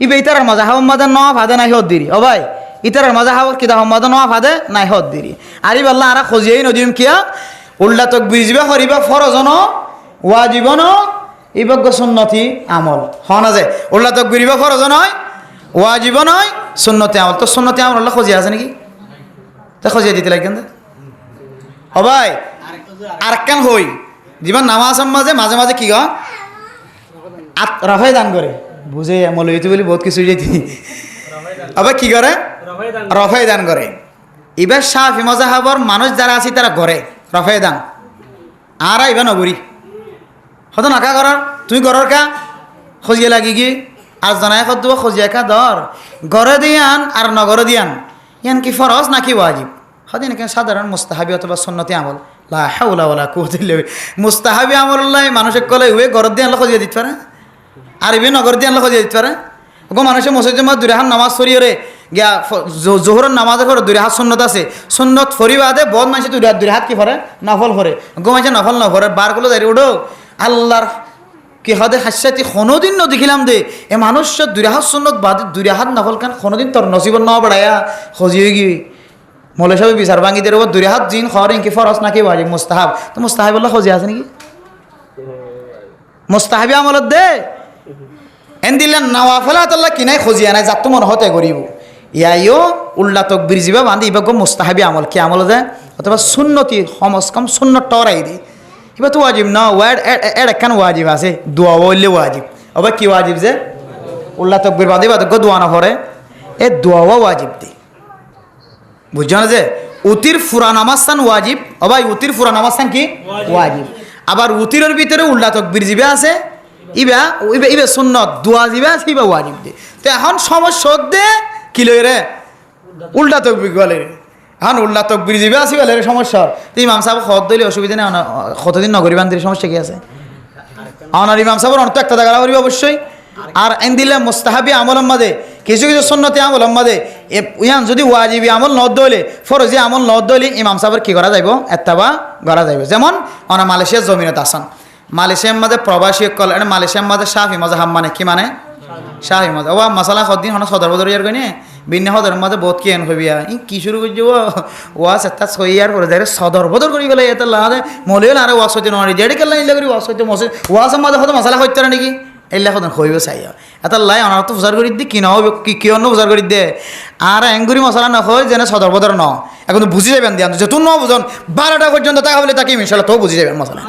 ইবে ইতার মাজা হাওয়া মাদা ন ফাদে নাই হদ দিরি ও ভাই ইতার মাজা হাওয়া কিতা মাদা ন ফাদে নাই হদ দিরি আরি বাল্লা আর খজিয়াই নদিম কিয়া উল্লা তকবির জিবা হরিবা ফরজন ওয়াজিবন ইবগ সুন্নতি আমল হন আছে উল্লা তকবির বা ফরজন হয় ওয়াজিব নয় সুন্নতি আমল তো সুন্নতি আমল আল্লাহ খজিয়া আছে নাকি তা খজিয়া দিতে লাগেন ও ভাই আরেকখান হই জীবন নামাজ মাঝে মাঝে মাঝে কি হয় রাফাই দান করে বুঝে মৌলবীতে বলি বহুত কিছু যেতি আবার কি করে রফাই দান করে এবার শাফি মাযহাবের মানুষ যারা আছে তারা করে রফাই দান আর এবার নগরী হয়তো নাকা করার তুই করার কা খজিয়ে লাগি গিয়ে আর জনায় কত খোঁজিয়া কা ধর ঘরে দিয়ান আর নগরে দিয়ান ইয়ান কি ফরজ নাকি ওয়াজিব হদিন কেন সাধারণ মুস্তাহাবি অথবা সুন্নতি আমল লা হাওলা ওয়ালা কুওয়াতা ইল্লা বিল্লাহ মুস্তাহাবি আমল্লাহ মানুষে কলে ওয়ে ঘর দিয়ান খোঁজিয়া দিতে পারে আর ইবে নগর দিয়ান খোঁজিয়া দিতে পারে গো মানুষে মসজিদে মধ্যে দুই হাত নামাজ পড়িয়ে গিয়া জোহরের নামাজের পরে দুই হাত সুন্নত আছে সুন্নত ফরিবাদে বদ মানুষে দুই হাত কি পড়ে নফল পড়ে গো মানুষে নফল নপড়ে বারগুলো দাঁড়িয়ে উঠো আল্লাহর কি হদে হাস্যাতি কোনোদিন ন দেখিলাম দে এ মানুষ দুই হাত সুন্নত বাদে দুই হাত নফল কান কোনোদিন তোর নসিবন ন বাড়ায়া খোঁজিয়ে গিয়ে মলে সবাই বিচার ভাঙি দিয়ে দুই হাত জিন খর ইনকি ফরস নাকি ওয়াজিব মুস্তাহাব তো মুস্তাহাব বললে খোঁজে আছে নাকি মুস্তাহাবি আমলত দে এন দিলেন নওয়াফলাত আল্লাহ কিনাই খোঁজিয়া নাই যাত মন হতে করিব ইয়াইও উল্লা তকবির যাবা বান্ধি ইবাগ মুস্তাহাবি আমল কি আমল দে অথবা সুন্নতি কমস কম সুন্নত টরাই দি এবার তো ওয়াজিব না ওয়ার্ড এড একখান ওয়াজিব আছে দোয়া বললে ওয়াজিব আবার কি ওয়াজিব যে উল্লা তকবির বান্ধি বা দোয়া না পড়ে এ দোয়াও ওয়াজিব দি বুঝছো না যে উতির ফুরান নামাজ ওয়াজিব অবাই উতির ফুরান নামাজ কি ওয়াজিব আবার উতিরের ভিতরে উল্লা তকবির জিবে আছে ইবা ইবা ইবা সুন্নত দোয়া জিবে আছে ইবা ওয়াজিব দে তো এখন সমস্যা দে কি লই রে উল্টা তকবির বলে এখন উল্লা তকবির জিবে আছে বলে সমস্যা তো ইমাম সাহেব খত দিলে অসুবিধা নেই কতদিন নগরী বান্ধির সমস্যা কি আছে আমার ইমাম সাহেবের অন্ত একটা জায়গা করিব অবশ্যই আর এন দিলে মুস্তাহাবি আমলের মাঝে কিছু কিছু সুন্নতি আমলের মাঝে ইয়ান যদি ওয়াজিবি আমল ন দইলে ফরজি আমল ন দইলে ইমাম সাহেবের কি করা যাইব এত্তাবা করা যাইব যেমন ওনা মালয়েশিয়ার জমিনত আসন মালয়েশিয়ার মাঝে প্রবাসী কল এটা মালয়েশিয়ার মাঝে শাফি মাযহাব মানে কি মানে শাফি মাযহাব ওয়া মাসালা কদিন হন সদর বদর ইয়ার গনে বিন্ন হদর মাঝে বহুত কি এন হবিয়া ই কি শুরু করছে ওয়া সেটা সইয়ার করে যায় সদর বদর করি গেলে এত লাদে মলিল আর ওয়া সইতে নরি জেডি কেলা ইল্লা করি ওয়া সইতে মসে ওয়া মাঝে হদ মাসালা হইতে নাকি এল্লা কদন হইব চাইয়া এটা লাই অনার তো বুঝার করি দি কি ন কি অন্য বুঝার করি দে আর এঙ্গুরি মশলা না হয় যেন সদর বদর ন এখন বুঝি যাবেন দিয়া যে তুই ন বুঝন 12টা পর্যন্ত তা হলে তাকে ইনশাআল্লাহ তো বুঝি যাবেন মশলা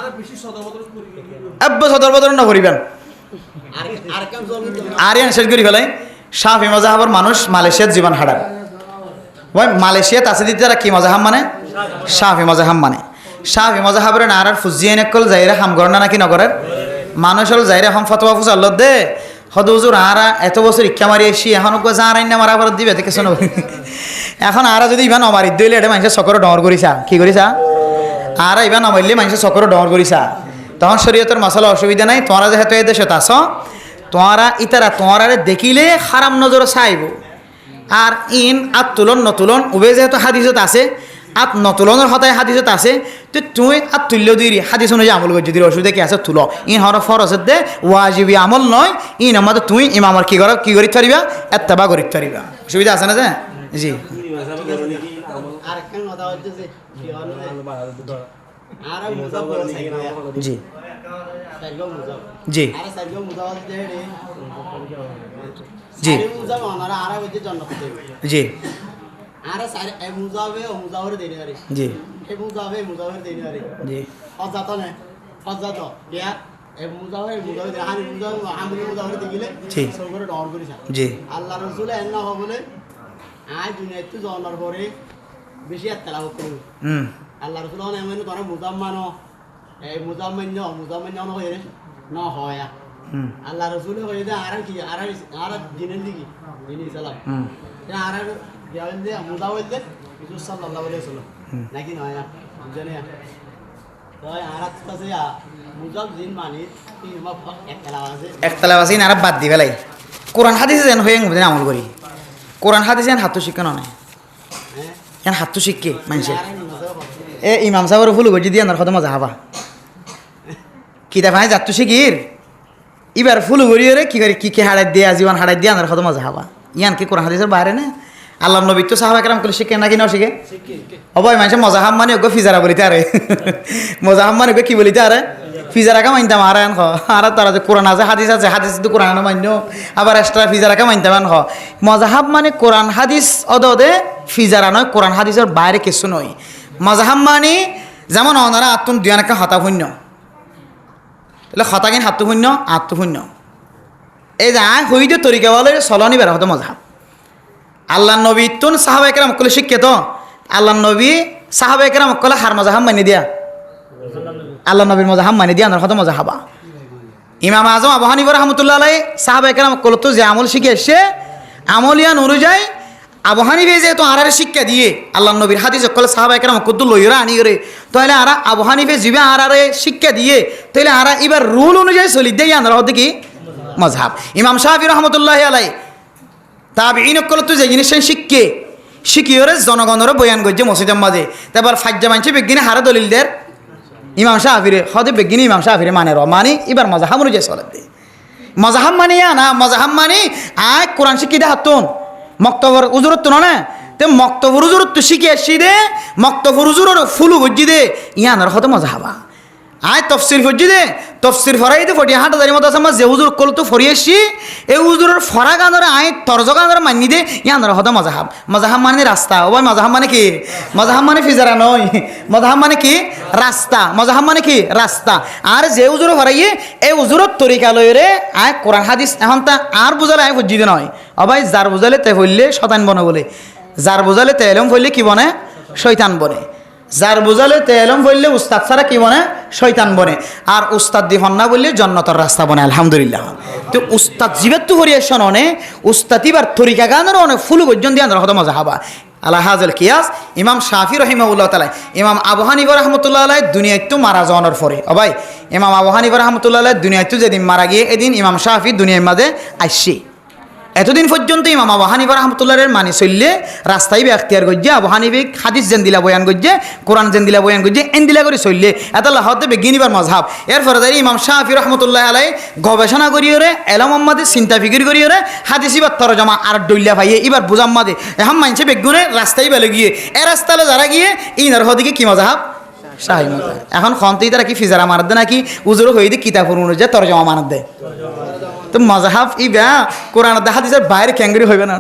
সদর বদর না করিবেন আর ইয়ান শেষ করি ফেলাই শাফি মাযহাবের মানুষ মালয়েশিয়ার জীবন হারান ওই মালয়েশিয়াত আছে দিতে তারা কি মাযহাব মানে শাফি মাযহাব মানে শাফি মাযহাবের নারার ফুজিয়ান একল যাইরা হামগর না নাকি নগরের মানুষ হল যাইরা এখন ফতোয়া ফুসাল দে হদ হুজুর আরা এত বছর ইচ্ছা মারি এসি এখন যারাই না মারা ভারত দিবে দেখে শোনো এখন আরা যদি ইভা নমারি দিলে এটা মানুষের চকরে ডর করিছা কি করিছা আরা ইভা নমারিলে মানুষের চকরে ডর করিছা তখন শরীয়তের মশলা অসুবিধা নাই তোমরা যেহেতু এই দেশে আস তোমরা ইতারা তোমরা দেখিলে খারাপ নজর চাইব আর ইন আত তুলন নতুলন উভয় যেহেতু হাদিসত আছে আত নতুলনের হতায় হাদিসত আছে তো তুই আত তুল্য দিরি হাদিস অনুযায়ী আমল করছি দিদি অসুবিধা কি আছে তুলো ইন হর ফরজের দে ওয়াজিবি আমল নয় ইন আমাদের তুই ইমামর কি কর কি করিতে পারিবা এত্তাবা করিতে পারিবা অসুবিধা আছে না যে জি জি জি জি জি জি জি আল্লাহ রসুল এন্না বলে আজ দুনিয়াতে জন্মার পরে বেশি এত্তালা করব আল্লাহ রসুল এমন তোরা মুজাম্মানো এই মুজাম্মান্য হয়ে ন হয় আল্লাহ রসুল হয়ে দে আর কি আর দিনের দিকে দিন ইসলাম আর দেওয়াল দে মুদা হইল দে বিজু সাল্লাল্লাহু আলাইহি ওয়াসাল্লাম নাকি নয় জানে তো আর আছে মুজাব দিন মানে কি একতলা আছে আর বাদ দি ফেলাই কোরআন হাদিসে যেন হয়ে গেছে আমল করি কোরআন হাদিসে হাতু শিক্ষা নয় হ্যাঁ হাতু শিক্ষে মানুষের এ ইমাম সাহেবের ফুল গজি দিয়ে আমার কত মজা হাবা কিতাব হাই যাত্তু শিখির এবার ফুল গড়িয়ে রে কি করে কি হাড়াই দিয়ে জীবন হাড়াই দিয়ে আমার কত মজা হাবা ইয়ান কি কোরআন হাদিসের বাইরে না আল্লাহ নবী তো সাহাবা কেরাম করে শিখে নাকি না শিখে অবয় মানুষের মজাহাব মানে ওকে ফিজারা বলিতে আরে মজাহাব মানে ওকে কি বলিতে আরে ফিজারাকে মানতাম আর এখন আর তারা যে কোরআন আছে হাদিস তো কোরআন মান্য আবার এক্সট্রা ফিজারাকে মানতাম এখন মজাহাব মানে কোরআন হাদিস অদে ফিজারা নয় কোরআন হাদিসের বাইরে কিছু নয় মজাহাব মানে যেমন ওনারা আত্মন দুই একটা হতা শূন্য তাহলে হতা কিন হাতটো শূন্য আত্ম শূন্য এই যে আয় হইতে তরিকা বলে চলনি বেড়া হতো মজাহাব আল্লাহ নবী তুন সাহাবা একরাম কলে শিক্ষিত আল্লাহ নবী সাহাবা একরাম কলে হার মজাহাব মানি দিয়া আল্লাহ নবীর মজাহাব মানি দিয়া আমার হতো মজাহাবা ইমাম আজম আবু হানিফা রাহমাতুল্লাহ আলাইহি সাহাবা একরাম কলতো যে আমল শিখে এসে আমলিয়ান অনুযায়ী আবু হানিফা যেহেতু আরারে শিক্ষা দিয়ে আল্লাহ নবীর হাদিসে কলে সাহাবা একরাম কত লইরা আনি করে তাহলে আরা আবু হানিফা জিবে আরারে শিক্ষা দিয়ে তাহলে আরা এবার রুল অনুযায়ী চলি দেই আনারা হতে কি মজহাব ইমাম শাফি রহমতুল্লাহ আলাই তাবিঈন কলতো যে জিনিস শিখিওরে জনগণের বয়ান করছে মসজিদের মাঝে তারপর ফাজ্জা মানছে বেগিনে হারা দলিল দের ইমাম শাফিরে হদে বেগিনে ইমাম শাফিরে মানে মানি এবার মজাহাব অনুযায়ী চলে দে মজাহাব মানে না মজাহাব মানে আয় কোরআন শিখি দে হাতুন মক্তবর উজুরত তো না তে মক্তবর উজুরত তো শিখে আসছি দে মক্তবর উজুরের ফুলু গজ্জি দে ইয়ানার হতে মজাহাবা আয় তফসির ফজ্জি দে তফসির ফরাই দে ফটিয়া হাঁটা দাঁড়িয়ে মতো আছে আমার যে উজুর কল তো ফরিয়ে আসছি এই উজুরের ফরা গানরে আয় তরজ গানরে মানি দে ইয়ানার হতে মজাহাব মজাহাব মানে রাস্তা ও ভাই মজাহাব মানে কি মজাহাব মানে ফিজারা নয় মজাহাব মানে কি রাস্তা মজাহাব মানে কি রাস্তা আর যে উজুর ফরাইয়ে এই উজুরের তরিকা লইরে আয় কোরআন হাদিস এখন তা আর বুঝালে আয় ফজ্জি দে নয় ও ভাই যার বুঝালে তে হইলে শতান বনে বলে যার বুঝালে তে এলম ফইলে কি বনে শয়তান বনে যার বুঝালে তে এলম বললে উস্তাদ ছাড়া কি বনে শয়তান বনে আর উস্তাদ দি হন্না বললে জন্নতর রাস্তা বনে আলহামদুলিল্লাহ তো উস্তাদ জীবের তো হরিয়েছেন অনে উস্তাদ ইবার তরিকা গানের অনেক ফুল পর্যন্ত দিয়ে হতো মজা হাবা আল্লাহ হাজল কিয়াস ইমাম শাফি রহিমাউল্লাহ তাআলা ইমাম আবু হানিফা রাহমাতুল্লাহ আলাইহি দুনিয়ায় তো মারা যাওয়ার পরে ও ভাই ইমাম আবু হানিফা রাহমাতুল্লাহ আলাইহি দুনিয়ায় তো যেদিন মারা গিয়ে এদিন ইমাম শাফি দুনিয়ার মাঝে আসছে এতদিন পর্যন্ত ইমাম আবু হানিফা রাহমাতুল্লাহের মানি চললে রাস্তায় এখতিয়ার করছে আবু হানিফা হাদিস যেন দিলা বয়ান করছে কোরআন যেন দিলা বয়ান করছে এন দিলা করে চললে এত লাহতে বেগিনিবার মজহাব এরপরে দাঁড়িয়ে ইমাম শাফি রহমতুল্লাহ আলাই গবেষণা করিয়ে এলম আম্মাদে চিন্তা ফিকির করিয়ে হাদিস এবার তরজমা আর ডইলা ভাইয়ে এবার বুঝাম মাদে এখন মানছে বেগুনে রাস্তায় বেলে গিয়ে এ রাস্তালে যারা গিয়ে ইনার হদিকে কি মজাহাব শাহী মজাহাব এখন খন্তেই তারা কি ফিজারা মারাত দে নাকি উজুর হয়ে দিয়ে কিতাব অনুযায়ী তরজমা মানাত দেয় তো মজাহাব ইবা কোরআন হাদিসের বাইরে ক্যাঙ্গরি হইবে না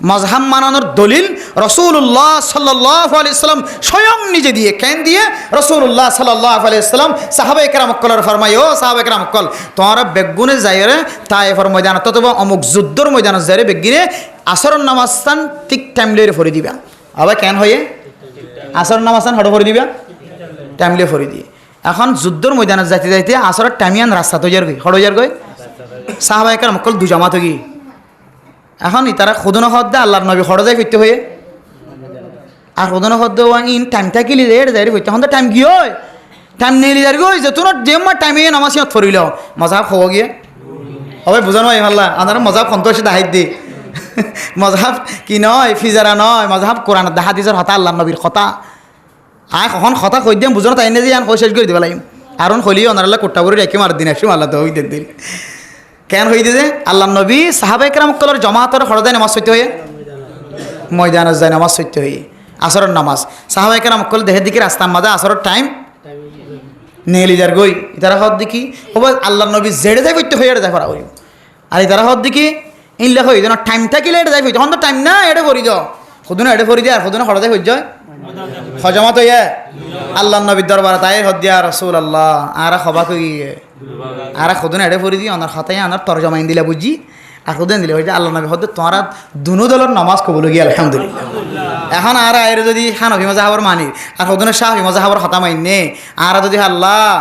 মজহাব মানানোর দলিল রাসূলুল্লাহ সাল্লাল্লাহু আলাইহি সাল্লাম স্বয়ং নিজে দিয়ে কেন দিয়ে রাসূলুল্লাহ সাল্লাল্লাহু আলাইহি সাল্লাম সাহাবায়ে কেরাম কলর ফরমায় ও সাহাবায়ে কেরাম কল তোমরা বেগুনে যাইরে তায়েফের ময়দানে অথবা অমুক যুদ্ধের ময়দানে যাইরে বেগিনে আসরের নামাজ স্থান ঠিক টাইম লইরে ফরি দিবা আবার কেন হয়ে আসরের নামাজ স্থান হড় ফরি দিবা টাইম লইরে ফরি দিয়ে এখন যুদ্ধের ময়দানে যাইতে যাইতে আসরের টাইমিয়ান রাস্তা তো যার গই হড় যার গই সাহাবায়ে কেরাম কল দু জামাত হই এখন তারা খুদনা হদ দে আল্লাহর নবী হড় যায় ফিরতে হয়ে আর খুদনা হদ দেওয়া ইন টাইম থাকিলি রেড যাই ফিরতে এখন তো টাইম গিয়ে টাইম নেলি যার গই যে তোর যেমন টাইমে নামাজ সিঁত ফরিল মজাব হব গিয়ে হবে বুঝানো হয় ভাল্লা আপনারা মজাব সন্তোষে দাহাই দি মজাব কি নয় ফিজারা নয় মজাব কোরআন হাদিসের হতা আল্লাহর নবীর কথা আয় কখন কথা কই দিম বুঝানো তাই না যে আন শেষ করে দিব লাগিম আর হলি ওনারা কোট্টা করে রেখে মার দিন একশো আল্লাহ তো হই দিন কেন হই যে আল্লাহ নবী সাহাবায়ে কেরাম কলর জমাতের হরদায় নামাজ সইতে হয়ে ময়দানে যায় নামাজ সইতে হয়ে আসরের নামাজ সাহাবায়ে কেরাম কল দেহের দিকে রাস্তার মাঝে আসরের টাইম নেলি যার গই ইতারা হদ দেখি ও আল্লাহ নবী জেড়ে যায় করতে হয়ে এটা যায় করা করি আর ইতারা হদ দেখি ইনলে হই যেন টাইম থাকিলে এটা যায় হই তখন তো টাইম না এটা করি যাও খুদুনা এটা করি যায় আর খুদুনা হরদায় হই যায় হজমত হইয়া আল্লাহ নবীর দরবারে তাই হদ দিয়া রাসূলুল্লাহ আর খবা কই আর খুদুনা এটা করি দিয়ে আমার খাতায় আনার তরজমা দিলা বুঝি আর খুদুন দিলে ওইটা আল্লাহ নবী হদ তোমরা দুনো দলের নামাজ কবুল গিয়ে আলহামদুলিল্লাহ এখন আর আয়ের যদি হানফি মজাহাবর মানি আর খুদুনা শাফি মজাহাবর হতা মাইনে আর যদি আল্লাহ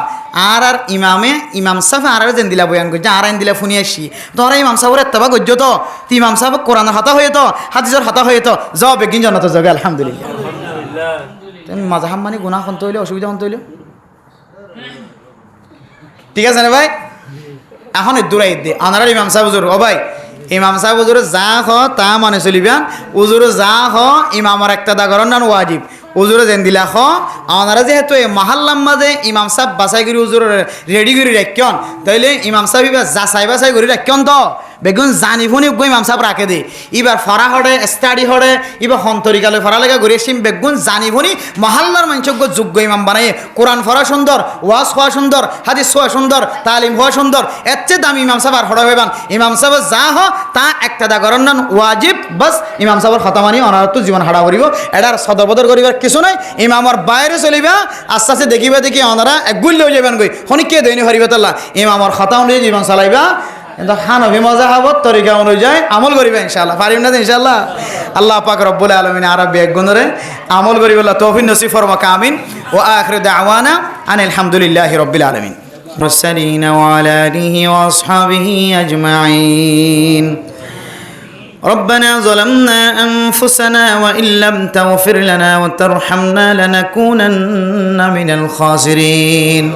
আর আর ইমাম সাহেব আর যেন দিলা বয়ান করছে আর আইন দিলা শুনি আসি তোমরা ইমাম সাহেবের এত্তবা করছো তো ইমাম সাহেব কোরআনের হতা হয়ে তো হাদিসের হতা হয়ে তো যাও বেগিন জানাত যাবে আলহামদুলিল্লাহ মজাহাব মানে গুনাহ কন্ত হইলে অসুবিধা কন্ত হইলে ঠিক আছে না ভাই এখন দূরাই দে আনারা ইমাম সাহেব হুজুর ও ভাই ইমাম সাহেব হুজুর যা হ তা মানে চলিবেন হুজুর যা হ ইমামর একটা দাগরণ নান ওয়াজিব হুজুরে যেন দিলা খ আপনারা যেহেতু এই মহাল্লার মাঝে ইমাম সাহেব বাছাই করে হুজুর রেডি করে রাখিয়ন তাইলে ইমাম সাহেব যাচাই বাছাই করে রাখিয়ন তো বেগুন জানি ফুনি গই ইমাম সাহেব রাখে দে এবার ফরা হড়ে স্টাডি হড়ে এবার হন্তরিকালে ফরা লেগে ঘুরে সিম বেগুন জানি ফুনি মহাল্লার মানুষজ্ঞ যোগ্য ইমাম বানাই কোরআন ফরা সুন্দর ওয়াজ হওয়া সুন্দর হাদিস হওয়া সুন্দর তালিম হওয়া সুন্দর এর চেয়ে দামি ইমাম সাহেব আর হড়া হইবান ইমাম সাহেব যা হ তা একটা দাগরণ নান ওয়াজিব বাস ইমাম সাহেবের কথা মানি অনার তো জীবন হারা করিব এটার সদর বদর করিবার কিছু নাই ইমামর বাইরে চলিবা আস্তে আস্তে দেখিবা দেখি ওনারা গুল্লে হয়ে যাবেন গই হনিকে দৈনি হরিবতাল্লাহ ইমামর কথা অনুযায়ী জীবন চালাইবা কিন্তু হানফি মজাহাবত তরিকা অনুযায়ী আমল করিবা ইনশাআল্লাহ পারিম না ইনশাআল্লাহ আল্লাহ পাক রব্বুল আলামিন আরবি এক গুণরে আমল করিবা তৌফিক নসিব ফরমাকা আমিন ওয়া আখিরু দাওয়ানা আনিল হামদুলিল্লাহি রাব্বিল আলামিন المرسلين وعلى آله وأصحابه أجمعين. ربنا ظلمنا أنفسنا وإن لم تغفر لنا وترحمنا لنكونن من الخاسرين.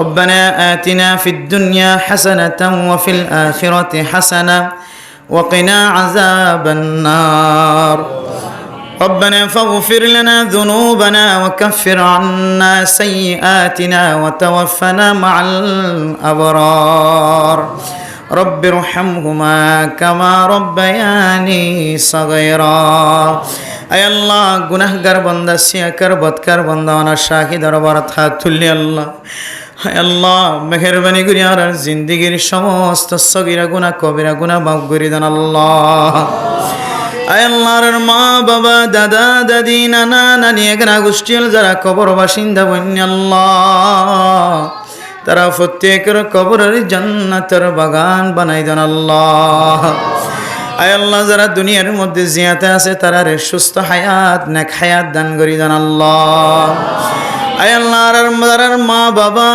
ربنا آتنا في الدنيا حسنة وفي الآخرة حسنة وقنا عذاب النار. ربنا فاغفر لنا ذنوبنا وكفر عنا سيئاتنا وتوفنا مع الأبرار. رب ارحمهما كما ربياني صغيرا. আয় আল্লাহ, গুনাহগার বান্দা, সিয়াকার বদকার বান্দা ওনার শাহিদ দরবারত হাত তুললি আল্লাহ। আয় আল্লাহ, মেহেরবানি করি আর জিন্দিগির সমস্ত সগীরা গুনাহ কবিরা গুনাহ মাফ করে দেন আল্লাহ। আয় আল্লাহর মা বাবা, দাদা দাদি, নানা নানি, এখানে গোষ্ঠীর যারা কবর বাসিন্দা বন্য আল্লাহ, তারা প্রত্যেকের কবরের জান্নাতের বাগান বানাই দেন আল্লাহ। আয় আল্লাহ, যারা দুনিয়ার মধ্যে জিয়াতে আছে তারা সুস্থ হায়াত নেক হায়াত দান করি দেন আল্লাহ। আয় আল্লাহর মা বাবা,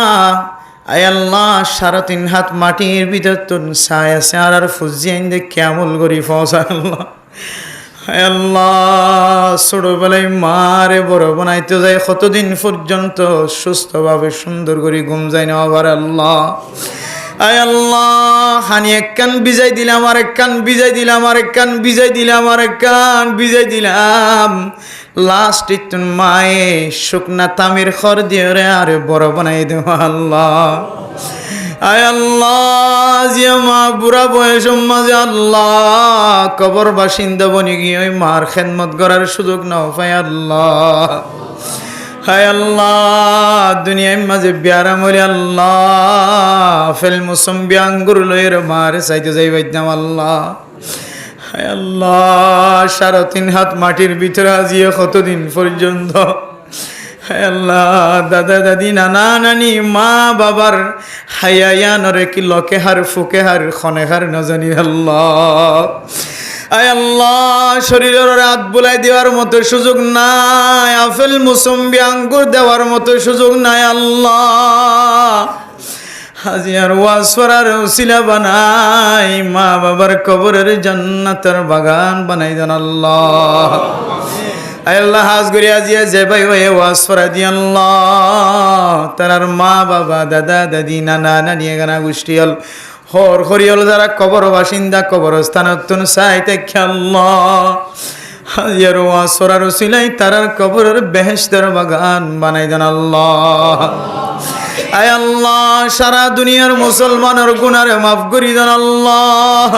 আয় আল্লাহ, 3.5 হাত মাটির ভিতর তুন ছায় আছে আর ফুজিয়াইন দে কেমন করি ফসা আল্লাহ। আয় আল্লাহ, ছোটবেলায় মারে বড় বানাইতে যায়, কতদিন পর্যন্ত সুস্থভাবে সুন্দর করে ঘুম যায় না আবার আল্লাহ। আয় আল্লাহ, হানি এক কান বিজাই দিলাম, আরেক কান বিজাই দিলাম, আরেক কান বিজাই দিলাম, আরেক কান বিজাই দিলাম। লাস্ট ইতুন মায়ে শুকনা তামির খর দিয়ে রে আরে বড় বানাই দেব আল্লাহ। আয় আল্লাহ, যে মা বুড়া বয়স মাঝে আল্লাহ কবর বাসিন্দা বনি গিয়ে ওই মার খেদমত করার সুযোগ নাও পাই আল্লাহ। হায় আল্লাহ, দুনিয়ার মাঝে বিয়ারা মরে আল্লাহ ফেল মুসম্বি আঙ্গুর লয়ের মারে চাইতে যাই বাইদাম আল্লাহ। হায় আল্লাহ, 3.5 হাত মাটির ভিতরে আজিয়ে কতদিন পর্যন্ত। হায় আল্লাহ, দাদা দাদি, নানা নানি, মা বাবার হায়ায়ানরে কি লকে হার ফুকে হার খনে হার না জানি আল্লাহ। আয় আল্লাহ, শরীরের রাত বুলাই দেওয়ার মতো সুযোগ নাই, আপেল মুসম্বি আঙ্গুর দেওয়ার মতো সুযোগ নাই আল্লাহ। হাজি আর ওয়াজ করার উসিলা বানাই মা বাবার কবরের জান্নাতের বাগান বানাই দেন আল্লাহ। আয় আল্লাহ, হাজ করি আজিয়া যে ভাই ভাই ওয়াজ করা দি আল্লাহ, তার মা বাবা, দাদা দাদি, নানা নানি, গানা গোষ্ঠী হল হর হরিয়ল যারা কবর বাসিন্দা কবরস্থানতুন চাইতে আল্লাহ, হাজিয়ার ওয়াজ করার উসিলাই তারার কবরের বেহেশতের বাগান বানাই দেন আল্লাহ। আয় আল্লাহ, সারা দুনিয়ার মুসলমানের গুনারে মাফ করি দেন আল্লাহ।